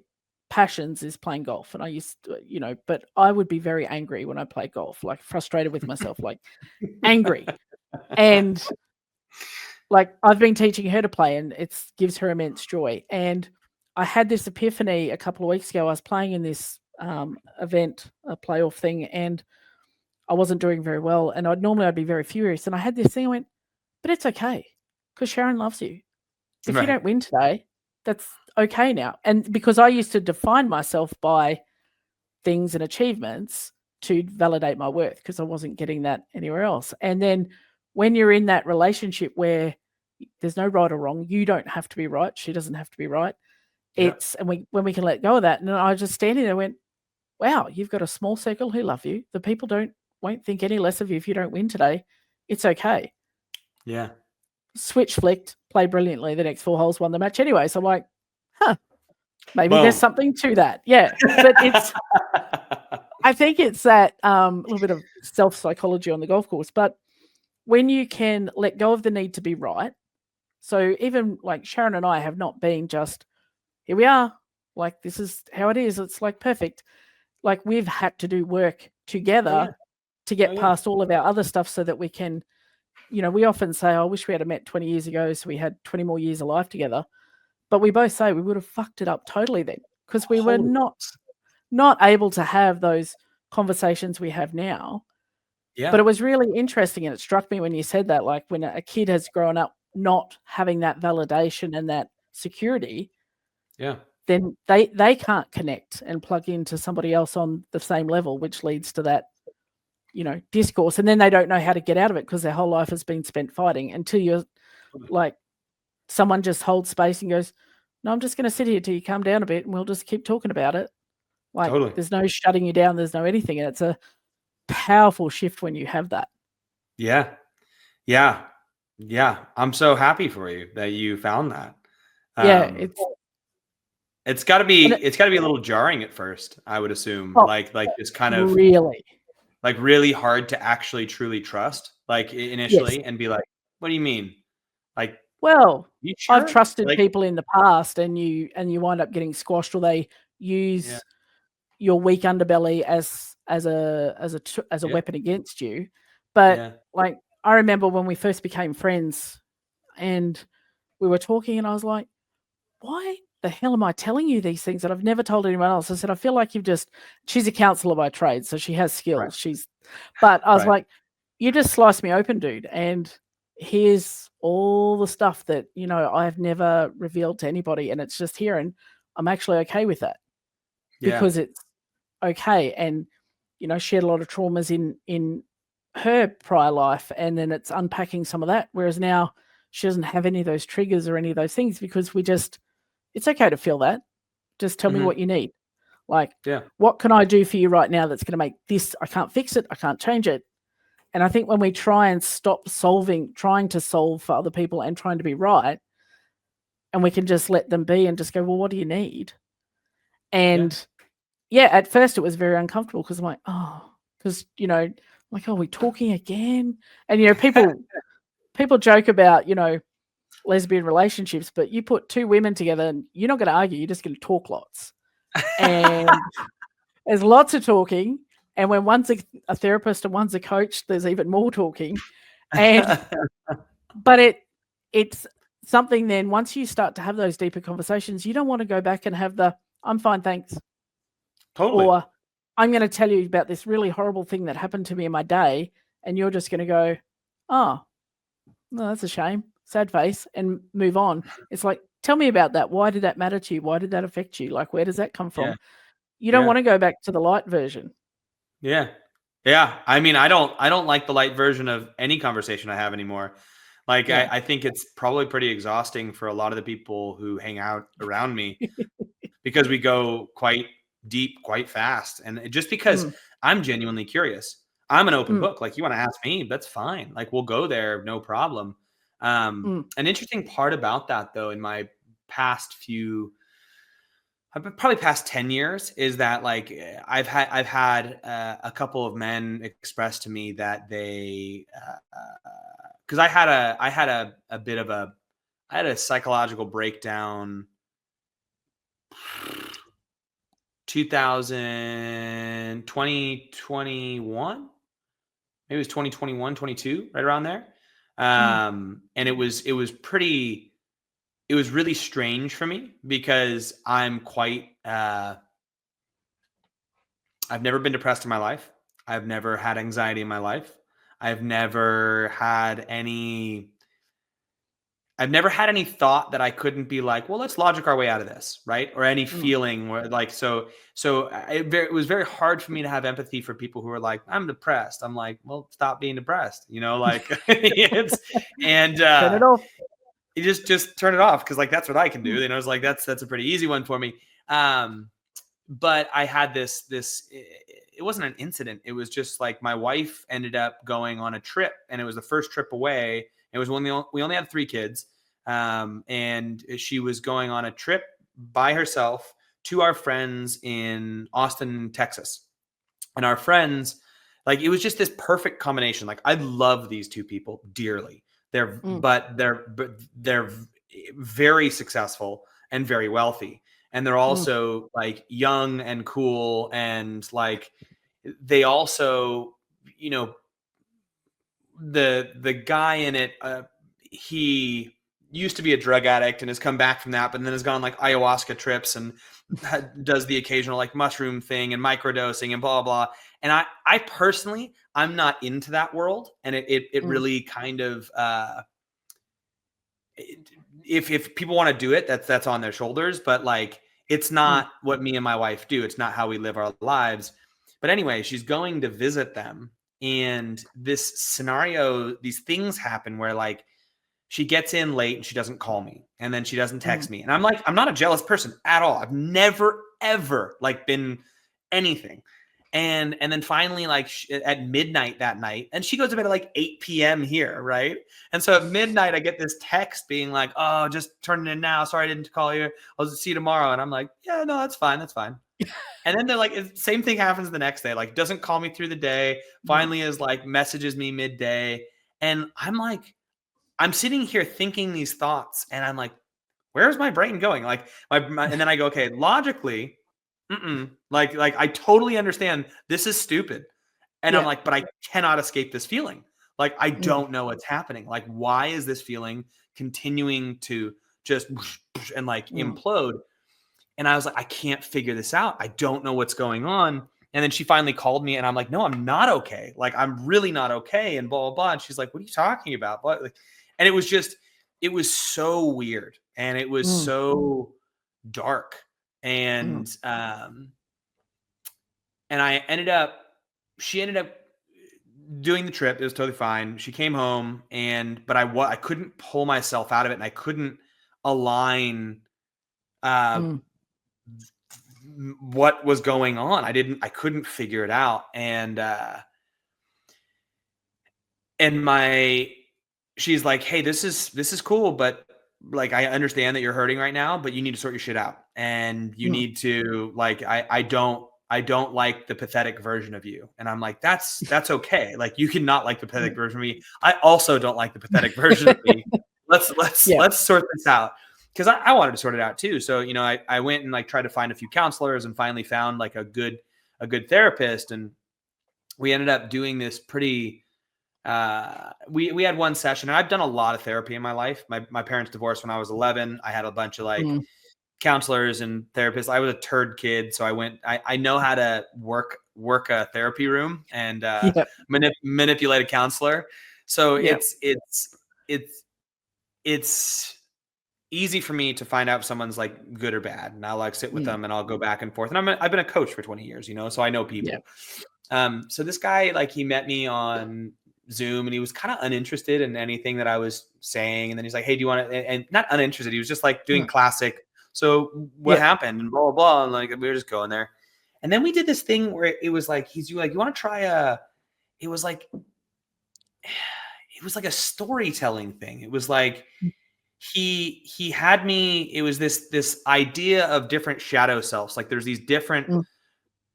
passions is playing golf. And I used to, but I would be very angry when I play golf, like frustrated with myself, like angry. And like, I've been teaching her to play and it gives her immense joy. And I had this epiphany a couple of weeks ago. I was playing in this event, a playoff thing, and I wasn't doing very well. And I'd be very furious. And I had this thing, I went, but it's okay because Sharon loves you. If you don't win today, that's okay now. And because I used to define myself by things and achievements to validate my worth because I wasn't getting that anywhere else. And then when you're in that relationship where there's no right or wrong, you don't have to be right. She doesn't have to be right. And when we can let go of that. And I was just standing there and went, wow, you've got a small circle who love you. The people won't think any less of you if you don't win today. It's okay. Yeah. Switch flicked, played brilliantly. The next 4 holes, won the match anyway. So I'm like, maybe there's something to that. Yeah. But I think it's that little bit of self-psychology on the golf course. But when you can let go of the need to be right. So even like Sharon and I have not been just, here we are, like, this is how it is. It's like perfect. Like, we've had to do work together to get past all of our other stuff so that we can, we often say, I wish we had met 20 years ago so we had 20 more years of life together. But we both say we would have fucked it up totally then because we were not able to have those conversations we have now. Yeah. But it was really interesting, and it struck me when you said that, like, when a kid has grown up not having that validation and that security, then they can't connect and plug into somebody else on the same level, which leads to that, discourse. And then they don't know how to get out of it because their whole life has been spent fighting until you're like, someone just holds space and goes, no, I'm just going to sit here till you calm down a bit and we'll just keep talking about it. Like, there's no shutting you down. There's no anything. And it's a powerful shift when you have that. Yeah. Yeah. Yeah. I'm so happy for you that you found that. Yeah. It's gotta be a little jarring at first, I would assume. Like it's kind of really hard to actually truly trust, like, initially, and be like, what do you mean? Like, well, sure? I've trusted people in the past and you wind up getting squashed, or they use your weak underbelly as a weapon against you. But like, I remember when we first became friends and we were talking and I was like, why the hell am I telling you these things that I've never told anyone else? I said, I feel like she's a counselor by trade, so she has skills. Right. But I was like, you just sliced me open, dude. And here's all the stuff that, I've never revealed to anybody. And it's just here. And I'm actually okay with that because it's okay. And, she had a lot of traumas in her prior life. And then it's unpacking some of that. Whereas now she doesn't have any of those triggers or any of those things because it's okay to feel that. Just tell me what you need. Like, what can I do for you right now that's going to make this? I can't fix it. I can't change it. And I think when we try and stop trying to solve for other people and trying to be right, and we can just let them be and just go, well, what do you need? And yeah, at first it was very uncomfortable because I'm like, oh, because, you know, like, oh, we're talking again. And, you know, people joke about, you know, lesbian relationships, but you put two women together and you're not going to argue, you're just going to talk lots. And there's lots of talking. And when one's a therapist and one's a coach, there's even more talking. And but it's something then once you start to have those deeper conversations, you don't want to go back and have the I'm fine, thanks. Totally. Or I'm going to tell you about this really horrible thing that happened to me in my day. And you're just going to go, oh, no, that's a shame. Sad face and move on. It's like, tell me about that. Why did that matter to you? Why did that affect you? Like, where does that come from? Yeah. You don't want to go back to the light version. Yeah. Yeah. I mean, I don't like the light version of any conversation I have anymore. Like, I think it's probably pretty exhausting for a lot of the people who hang out around me because we go quite deep, quite fast. And just because I'm genuinely curious, I'm an open book. Like, you want to ask me, that's fine. Like, we'll go there. No problem. An interesting part about that though, in my past probably past 10 years is that like I've had a couple of men express to me that they because I had a bit of a psychological breakdown 2021, maybe it was 2021 22, right around there. And it was really strange for me because I'm quite, I've never been depressed in my life. I've never had anxiety in my life. I've never had any thought that I couldn't be like, well, let's logic our way out of this. Right. Or any feeling where like, it was very hard for me to have empathy for people who are like, I'm depressed. I'm like, well, stop being depressed, you know, like turn it off. You just turn it off because like that's what I can do. And I was like, that's a pretty easy one for me. But I had this it wasn't an incident. It was just like my wife ended up going on a trip, and it was the first trip away. It was when we only had 3 kids, and she was going on a trip by herself to our friends in Austin, Texas, and our friends, like it was just this perfect combination. Like I love these 2 people dearly. They're very successful and very wealthy. And they're also like young and cool. And like, they also, you know, the guy in it, he used to be a drug addict and has come back from that, but then has gone like ayahuasca trips and does the occasional like mushroom thing and microdosing and blah, blah, blah. And I personally, I'm not into that world. And it really kind of, if people want to do it, that's on their shoulders, but like, it's not what me and my wife do. It's not how we live our lives. But anyway, she's going to visit them. And this scenario, these things happen where like she gets in late and she doesn't call me. And then she doesn't text me. And I'm like, I'm not a jealous person at all. I've never, ever like been anything. And then finally, like at midnight that night, and she goes to bed at like 8 p.m. here, right? And so at midnight, I get this text being like, "Oh, just turning in now. Sorry, I didn't call you. I'll see you tomorrow." And I'm like, "Yeah, no, that's fine, that's fine." And then they're like, same thing happens the next day. Like, doesn't call me through the day. Finally, is like messages me midday, and I'm like, I'm sitting here thinking these thoughts, and I'm like, where's my brain going? Like and then I go, okay, logically. Like I totally understand this is stupid. And I'm like, but I cannot escape this feeling. Like, I don't know what's happening. Like, why is this feeling continuing to just and like implode? And I was like, I can't figure this out. I don't know what's going on. And then she finally called me and I'm like, no, I'm not okay. Like, I'm really not okay. And blah, blah, blah. And she's like, what are you talking about? Like, and it was so weird. And it was so dark. And she ended up doing the trip. It was totally fine. She came home but I couldn't pull myself out of it. And I couldn't align, what was going on. I couldn't figure it out. And she's like, hey, this is cool, but like, I understand that you're hurting right now, but you need to sort your shit out. And you need to, like, I don't like the pathetic version of you. And I'm like, that's okay. Like, you can not like the pathetic version of me. I also don't like the pathetic version of me. Let's sort this out. Cause I wanted to sort it out too. So, you know, I went and like tried to find a few counselors and finally found like a good therapist. And we ended up doing this pretty, we had one session, and I've done a lot of therapy in my life. My parents divorced when I was 11. I had a bunch of like counselors and therapists. I was a turd kid. So I know how to work a therapy room and, manipulate a counselor. So it's easy for me to find out if someone's like good or bad. And I'll like sit with them and I'll go back and forth. And I've been a coach for 20 years, you know, so I know people. So this guy, like, he met me on Zoom and he was kind of uninterested in anything that I was saying. And then he's like, hey, do you want to, and not uninterested. He was just like doing classic. So what happened and blah, blah, blah. And like, we were just going there. And then we did this thing where it was like, you want to try it was like a storytelling thing. It was like, he had me, it was this idea of different shadow selves. Like, there's these different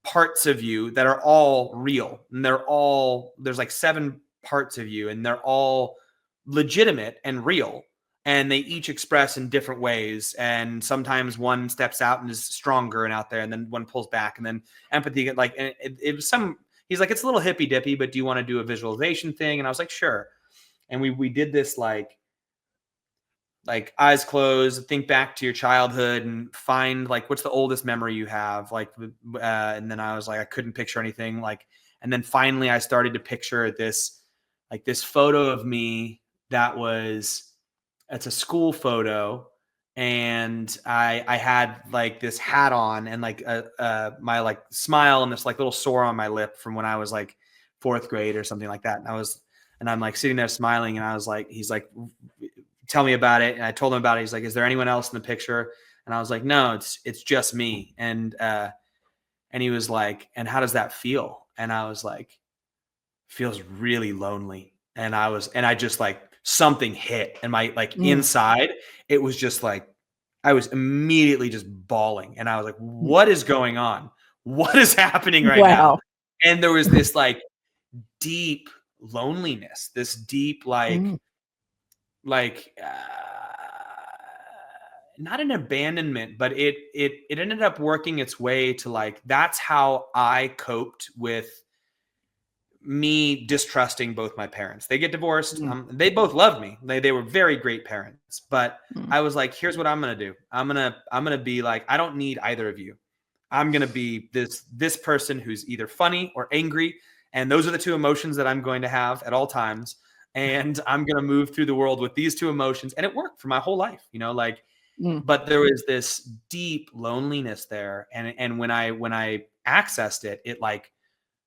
parts of you that are all real, and there's like 7 parts of you, and they're all legitimate and real, and they each express in different ways. And sometimes one steps out and is stronger and out there, and then one pulls back, and then empathy, like, it was he's like, it's a little hippy dippy, but do you want to do a visualization thing? And I was like, sure. And we did this like eyes closed, think back to your childhood and find like, what's the oldest memory you have? Like, and then I was like, I couldn't picture anything. Like, and then finally I started to picture this photo of me it's a school photo. And I had like this hat on and like my like smile and this like little sore on my lip from when I was like 4th grade or something like that. And I'm like sitting there smiling, and I was like, he's like, tell me about it. And I told him about it. He's like, is there anyone else in the picture? And I was like, no, it's just me. And he was like, and how does that feel? And I was like, feels really lonely. And I just like, something hit, and my like inside, it was just like, I was immediately just bawling. And I was like, what is going on? What is happening right now? And there was this like deep loneliness, this deep, like, not an abandonment, but it ended up working its way to like, that's how I coped with me distrusting both my parents. They get divorced. They both loved me. They were very great parents, but I was like, here's what I'm going to do. I'm going to be like, I don't need either of you. I'm going to be this person who's either funny or angry. And those are the 2 emotions that I'm going to have at all times. And I'm going to move through the world with these 2 emotions. And it worked for my whole life, you know, like, but there was this deep loneliness there. And when I accessed it, it like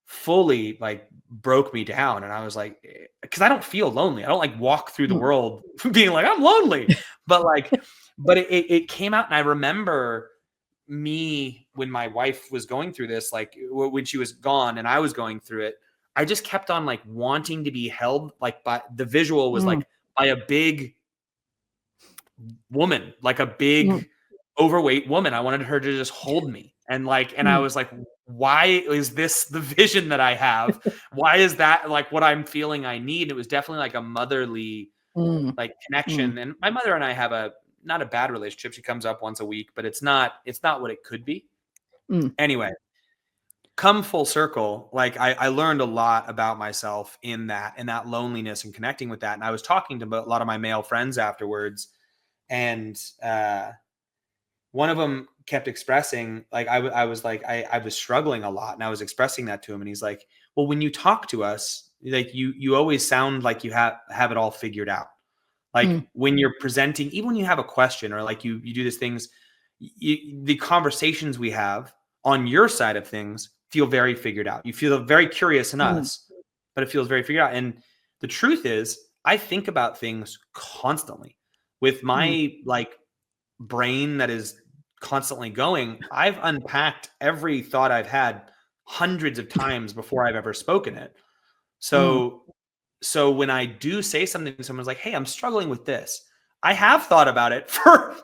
fully like broke me down. And I was like, cause I don't feel lonely. I don't like walk through the world being like, I'm lonely, but it came out. And I remember me, when my wife was going through this, like when she was gone and I was going through it, I just kept on like wanting to be held, like, by the visual was like by a big woman, like a big overweight woman. I wanted her to just hold me. And like, and I was like, why is this the vision that I have? Why is that like what I'm feeling I need? It was definitely like a motherly like connection. And my mother and I have not a bad relationship. She comes up once a week, but it's not what it could be. Anyway, come full circle. Like I learned a lot about myself in that loneliness and connecting with that. And I was talking to a lot of my male friends afterwards, and one of them kept expressing, like, I was like, I was struggling a lot, and I was expressing that to him. And he's like, well, when you talk to us, like you always sound like you have it all figured out. Like when you're presenting, even when you have a question, or like you do these things, the conversations we have on your side of things feel very figured out. You feel very curious in us, but it feels very figured out. And the truth is, I think about things constantly with my like brain that is constantly going. I've unpacked every thought I've had hundreds of times before I've ever spoken it. So when I do say something, someone's like, hey, I'm struggling with this, I have thought about it for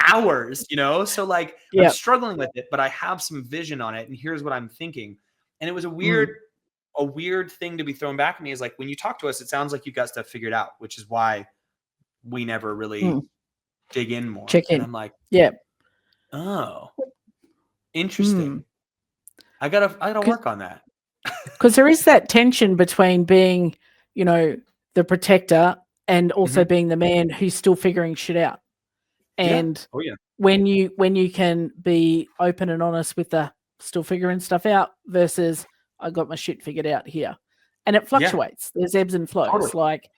hours, you know? So like I'm struggling with it, but I have some vision on it. And here's what I'm thinking. And it was a weird thing to be thrown back at me is like, when you talk to us, it sounds like you got stuff figured out, which is why we never really dig in more. Check in. And I'm like, yeah. Oh, interesting. I gotta work on that. Because there is that tension between being, you know, the protector and also being the man who's still figuring shit out. And when you can be open and honest with the still figuring stuff out versus I got my shit figured out here. And it fluctuates. There's ebbs and flows. Totally. Like,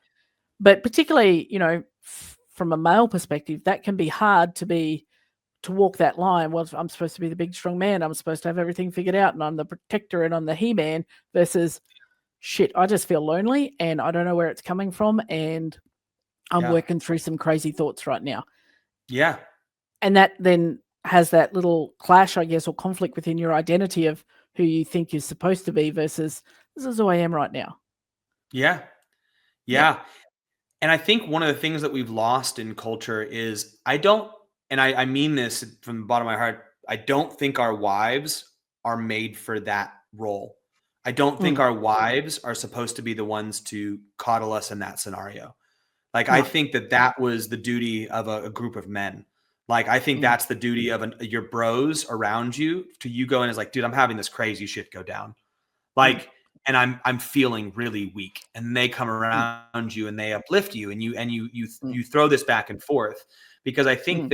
but particularly, you know, from a male perspective, that can be hard to walk that line. Well, I'm supposed to be the big strong man. I'm supposed to have everything figured out and I'm the protector and I'm the he-man versus shit. I just feel lonely and I don't know where it's coming from. And I'm working through some crazy thoughts right now. Yeah. And that then has that little clash, I guess, or conflict within your identity of who you think you're supposed to be versus this is who I am right now. Yeah. Yeah. And I think one of the things that we've lost in culture is I mean this from the bottom of my heart, I don't think our wives are made for that role. I don't think our wives are supposed to be the ones to coddle us in that scenario. Like, I think that was the duty of a group of men. Like, I think that's the duty of your bros around you to you go in as like, dude, I'm having this crazy shit go down. Like, and I'm feeling really weak, and they come around you and they uplift you and you throw this back and forth, because I think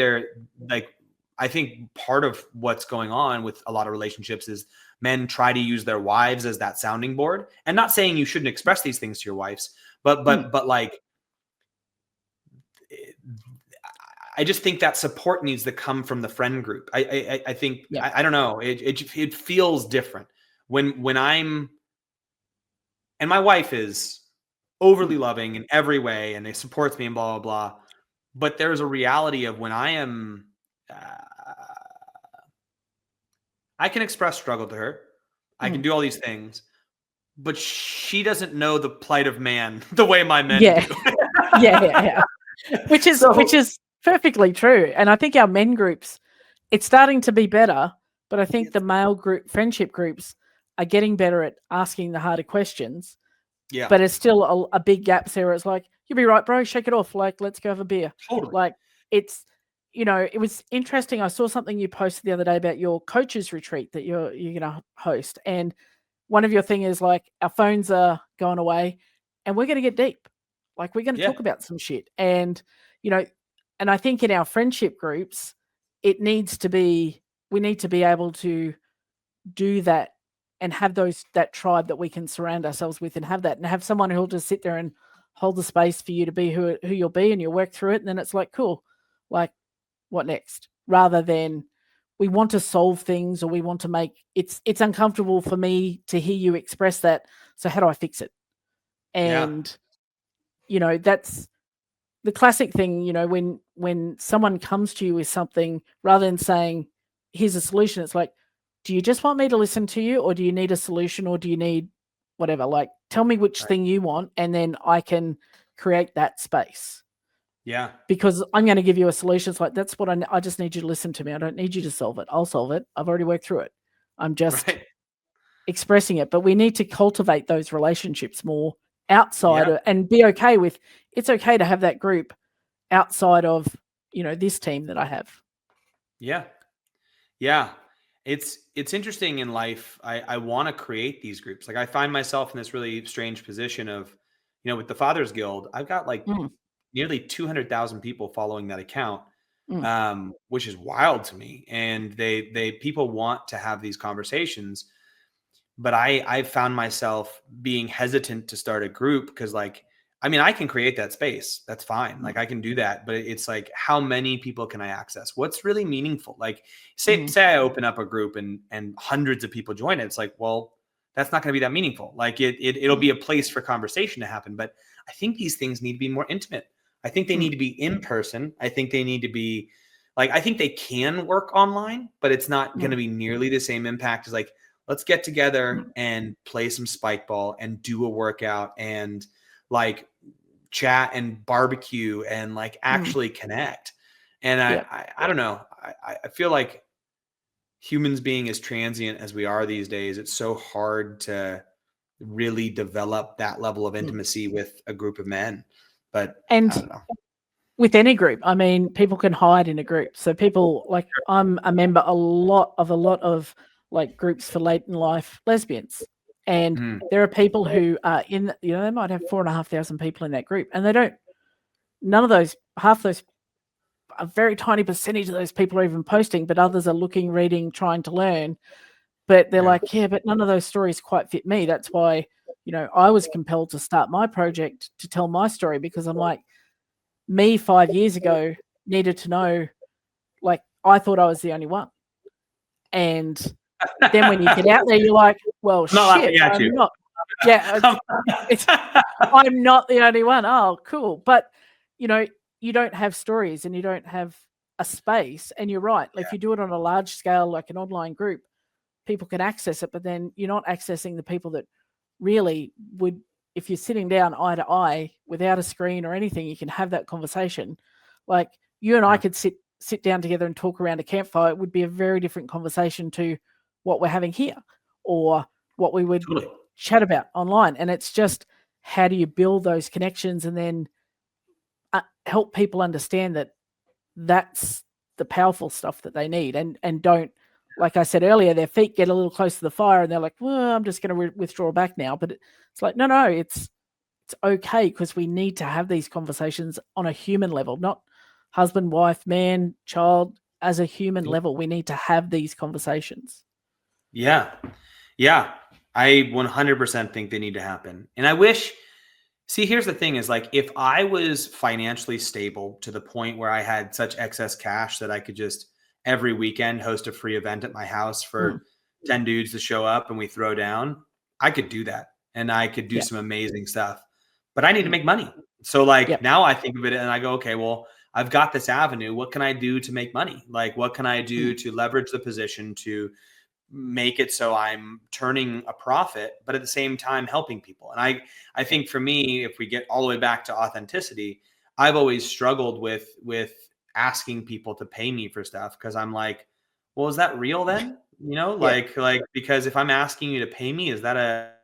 I think part of what's going on with a lot of relationships is men try to use their wives as that sounding board, and not saying you shouldn't express these things to your wives, but like, I just think that support needs to come from the friend group. I think, I don't know. It feels different when I'm, and my wife is overly loving in every way and it supports me and blah, blah, blah. But there's a reality of when I am, I can express struggle to her. I can do all these things, but she doesn't know the plight of man the way my men do. yeah. Which is perfectly true. And I think our men groups, it's starting to be better, but I think the male group friendship groups are getting better at asking the harder questions. Yeah. But it's still a big gap there. It's like, you'll be right, bro. Shake it off. Like, let's go have a beer. Totally. Like, it's, you know, it was interesting. I saw something you posted the other day about your coaches retreat that you're going to host. And one of your thing is like, our phones are going away and we're going to get deep. Like, we're going to talk about some shit. And, you know, and I think in our friendship groups, we need to be able to do that and have that tribe that we can surround ourselves with and have someone who'll just sit there and hold the space for you to be who you'll be, and you'll work through it. And then it's like, cool, like, what next? Rather than we want to solve things, or we want to make it's uncomfortable for me to hear you express that. So how do I fix it? And, you know, that's the classic thing, you know, when someone comes to you with something, rather than saying, here's a solution, it's like, do you just want me to listen to you, or do you need a solution, or do you need whatever? Like, tell me which thing you want, and then I can create that space. Yeah. Because I'm going to give you a solution. It's like, that's what I just need you to listen to me. I don't need you to solve it. I'll solve it. I've already worked through it. I'm just expressing it. But we need to cultivate those relationships more outside and be okay with, it's okay to have that group outside of, you know, this team that I have. Yeah. Yeah. It's interesting in life. I want to create these groups. Like, I find myself in this really strange position of, you know, with the Fathers Guild, I've got like nearly 200,000 people following that account, which is wild to me. And people want to have these conversations, but I found myself being hesitant to start a group because, like, I mean, I can create that space. That's fine. Like, I can do that, but it's like, how many people can I access? What's really meaningful? Like, say I open up a group and hundreds of people join it. It's like, well, that's not going to be that meaningful. Like, it'll be a place for conversation to happen. But I think these things need to be more intimate. I think they need to be in person. I think they need to be like, I think they can work online, but it's not going to be nearly the same impact as like, let's get together and play some spike ball and do a workout and like chat and barbecue and like actually connect. And I don't know. I feel like humans being as transient as we are these days, it's so hard to really develop that level of intimacy with a group of men. But I don't know. With any group, I mean, people can hide in a group. So people like, I'm a member a lot of like groups for late in life lesbians. And there are people who are in, they might have 4,500 people in that group, and half those, a very tiny percentage of those people are even posting, but others are looking, reading, trying to learn. But they're like, but none of those stories quite fit me. That's why, I was compelled to start my project to tell my story, because I'm like, me 5 years ago needed to know, like, I thought I was the only one. And then when you get out there, you're like, well, shit, I'm not. Yeah, I'm not the only one. Oh, cool. But, you don't have stories and you don't have a space. And you're right. If you do it on a large scale, like an online group, people can access it, but then you're not accessing the people that really would, if you're sitting down eye to eye without a screen or anything, you can have that conversation. Like you and I could sit down together and talk around a campfire. It would be a very different conversation to what we're having here or what we would chat about online. And it's just, how do you build those connections and then help people understand that that's the powerful stuff that they need, and don't, like I said earlier, their feet get a little close to the fire and they're like, well, I'm just going to withdraw back now. But it's like, no, it's okay, because we need to have these conversations on a human level, not husband, wife, man, child. As a human level, we need to have these conversations. Yeah. I 100% think they need to happen. And I wish, here's the thing is, like, if I was financially stable to the point where I had such excess cash that I could just every weekend host a free event at my house for 10 dudes to show up and we throw down, I could do that. And I could do some amazing stuff, but I need to make money. So like now I think of it and I go, okay, well, I've got this avenue. What can I do to make money? Like, what can I do to leverage the position to make it so I'm turning a profit, but at the same time helping people? And I think for me, if we get all the way back to authenticity, I've always struggled with asking people to pay me for stuff, because I'm like, well, is that real then? Like because if I'm asking you to pay me, is that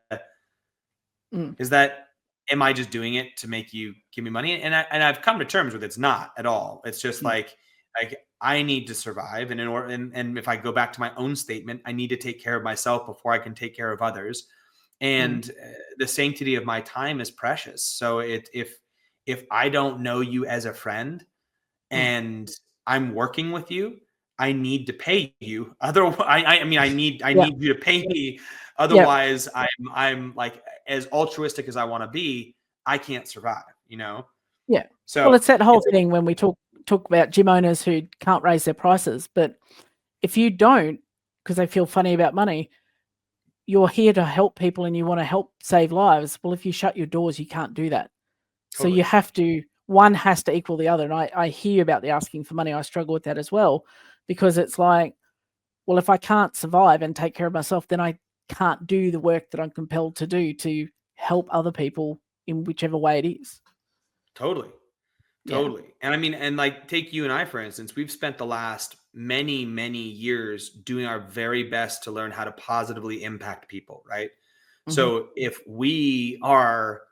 am I just doing it to make you give me money? And I've come to terms with it's not at all. It's just like I need to survive. And and if I go back to my own statement, I need to take care of myself before I can take care of others. And the sanctity of my time is precious. So if I don't know you as a friend and I'm working with you, I need to pay you. Otherwise, I need you to pay me. Otherwise, I'm like, as altruistic as I want to be, I can't survive, Yeah. So well, it's that whole thing when we talk about gym owners who can't raise their prices. But if you don't, because they feel funny about money, you're here to help people and you want to help save lives. Well, if you shut your doors, you can't do that. Totally. So you have to, one has to equal the other. And I hear about the asking for money. I struggle with that as well, because it's like, well, if I can't survive and take care of myself, then I can't do the work that I'm compelled to do to help other people in whichever way it is. Totally. And I mean, and like, take you and I, for instance, we've spent the last many, many years doing our very best to learn how to positively impact people, right? So if we are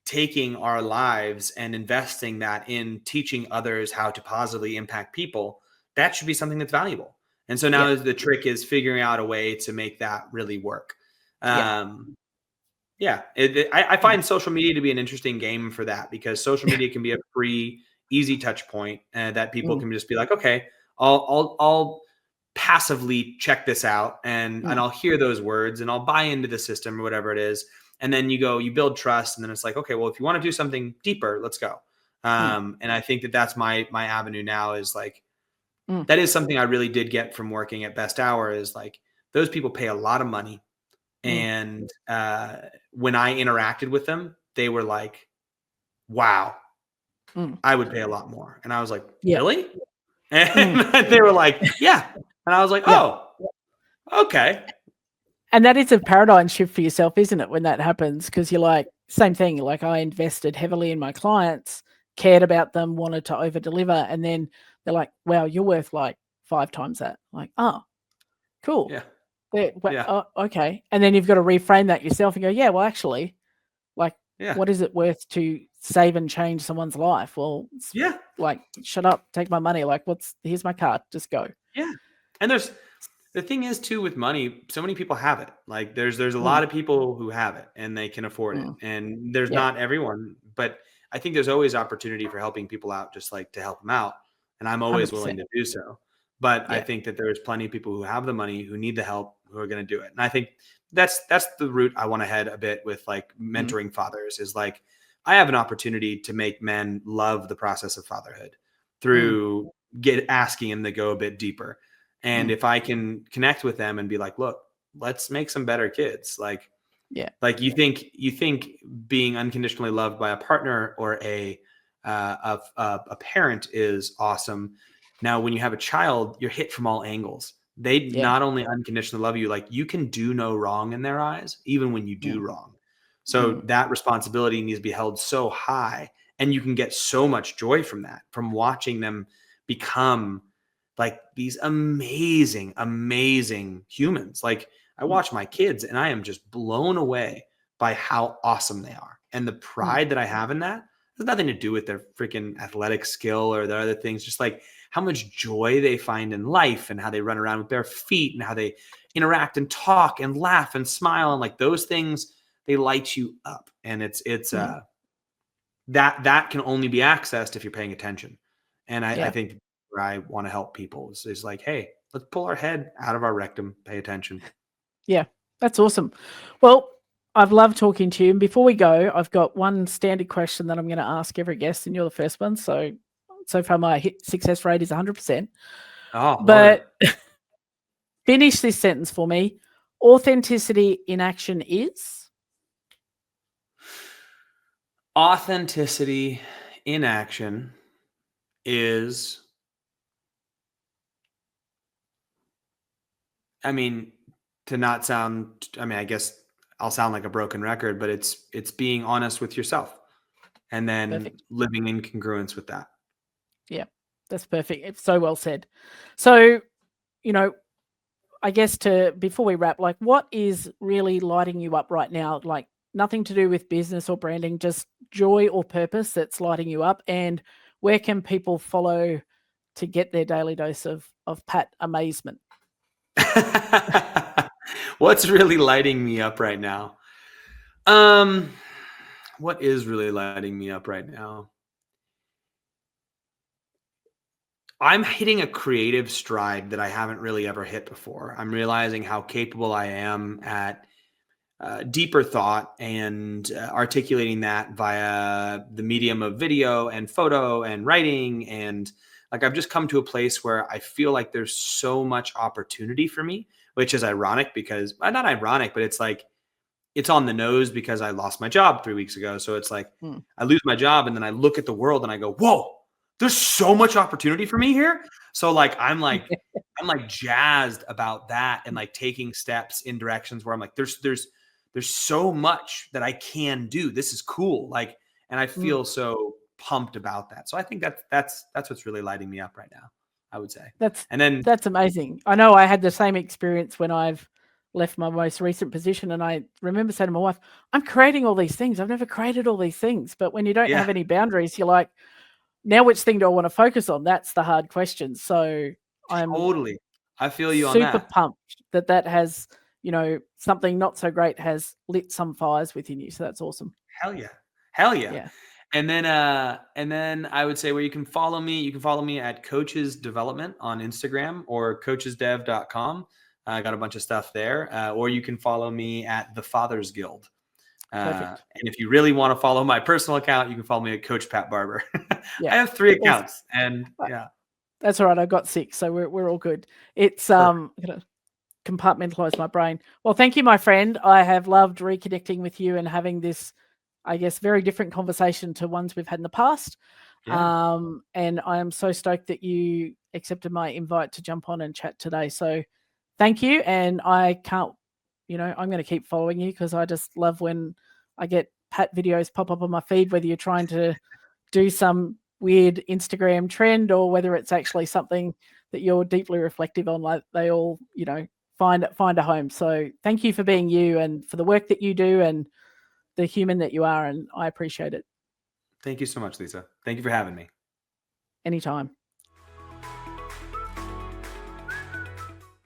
taking our lives and investing that in teaching others how to positively impact people, that should be something that's valuable. And so now the trick is figuring out a way to make that really work. I find social media to be an interesting game for that, because social media can be a free, easy touch point that people can just be like, okay, I'll passively check this out and I'll hear those words and I'll buy into the system or whatever it is. And then you build trust, and then it's like, okay, well, if you want to do something deeper, let's go. And I think that's my avenue now, is like, that is something I really did get from working at Best Hour, is like, those people pay a lot of money. And when I interacted with them, they were like, wow, I would pay a lot more. And I was like, really? And they were like, yeah. And I was like, oh, okay. And that is a paradigm shift for yourself, isn't it, when that happens? Because you're like, same thing. Like I invested heavily in my clients, cared about them, wanted to over deliver. And then they're like, wow, you're worth like 5 times that. Like, oh, cool. Yeah. Yeah. Oh, okay. And then you've got to reframe that yourself and go, yeah, well, actually, like, Yeah. what is it worth to save and change someone's life? Well, Yeah. like, shut up, take my money. Like, here's my card, just go. Yeah. And the thing is too with money, so many people have it. Like there's a lot of people who have it and they can afford it. And there's not everyone, but I think there's always opportunity for helping people out, just like to help them out. And I'm always 100%. willing to do so. But I think that there's plenty of people who have the money, who need the help, who are going to do it. And I think that's the route I want to head a bit with, like mentoring fathers, is like, I have an opportunity to make men love the process of fatherhood through asking them to go a bit deeper. And if I can connect with them and be like, look, let's make some better kids. Like you think being unconditionally loved by a partner or a parent is awesome. Now, when you have a child, you're hit from all angles. They not only unconditionally love you, like you can do no wrong in their eyes, even when you do wrong. So that responsibility needs to be held so high, and you can get so much joy from that, from watching them become like these amazing, amazing humans. Like I watch my kids and I am just blown away by how awesome they are. And the pride that I have in that has nothing to do with their freaking athletic skill or their other things. Just like how much joy they find in life and how they run around with bare feet and how they interact and talk and laugh and smile. And like those things, they light you up. And it's that can only be accessed if you're paying attention. And I think where I want to help people is like, hey, let's pull our head out of our rectum, pay attention. Yeah, that's awesome. Well, I've loved talking to you. And before we go, I've got one standard question that I'm going to ask every guest, and you're the first one. So far, my success rate is 100%. Oh, but finish this sentence for me. Authenticity in action is? Authenticity in action is, I mean, to not sound, I mean, I guess I'll sound like a broken record, but it's being honest with yourself and then living in congruence with that. Yeah, that's perfect. It's so well said. So, I guess before we wrap, like what is really lighting you up right now? Like nothing to do with business or branding, just joy or purpose that's lighting you up. And where can people follow to get their daily dose of Pat amazement? What's really lighting me up right now? What is really lighting me up right now? I'm hitting a creative stride that I haven't really ever hit before. I'm realizing how capable I am at deeper thought and articulating that via the medium of video and photo and writing. And like, I've just come to a place where I feel like there's so much opportunity for me, which is ironic because not ironic, but it's like, it's on the nose because I lost my job 3 weeks ago. So it's like, I lose my job and then I look at the world and I go, whoa, there's so much opportunity for me here. So like, I'm like jazzed about that and like taking steps in directions where I'm like, there's so much that I can do. This is cool. Like, and I feel so pumped about that. So I think that's what's really lighting me up right now, I would say. That's amazing. I know I had the same experience when I've left my most recent position. And I remember saying to my wife, I'm creating all these things. I've never created all these things. But when you don't have any boundaries, you're like, now which thing do I want to focus on? That's the hard question. So I'm I feel you on that. Super pumped that has, something not so great has lit some fires within you. So that's awesome. Hell yeah. And then I would say where you can follow me at Coaches Development on Instagram or coachesdev.com. I got a bunch of stuff there. Or you can follow me at The Fathers Guild. And if you really want to follow my personal account, you can follow me at Coach Pat Barber. I have 3 accounts and that's all right. I've got 6, so we're all good. It's I'm gonna compartmentalize my brain. Well, thank you, my friend. I have loved reconnecting with you and having this, I guess, very different conversation to ones we've had in the past. And I am so stoked that you accepted my invite to jump on and chat today. So thank you. And I can't, I'm going to keep following you because I just love when I get Pat videos pop up on my feed, whether you're trying to do some weird Instagram trend or whether it's actually something that you're deeply reflective on, like they all, you know, find a home. So thank you for being you and for the work that you do and the human that you are. And I appreciate it. Thank you so much, Lisa. Thank you for having me. Anytime.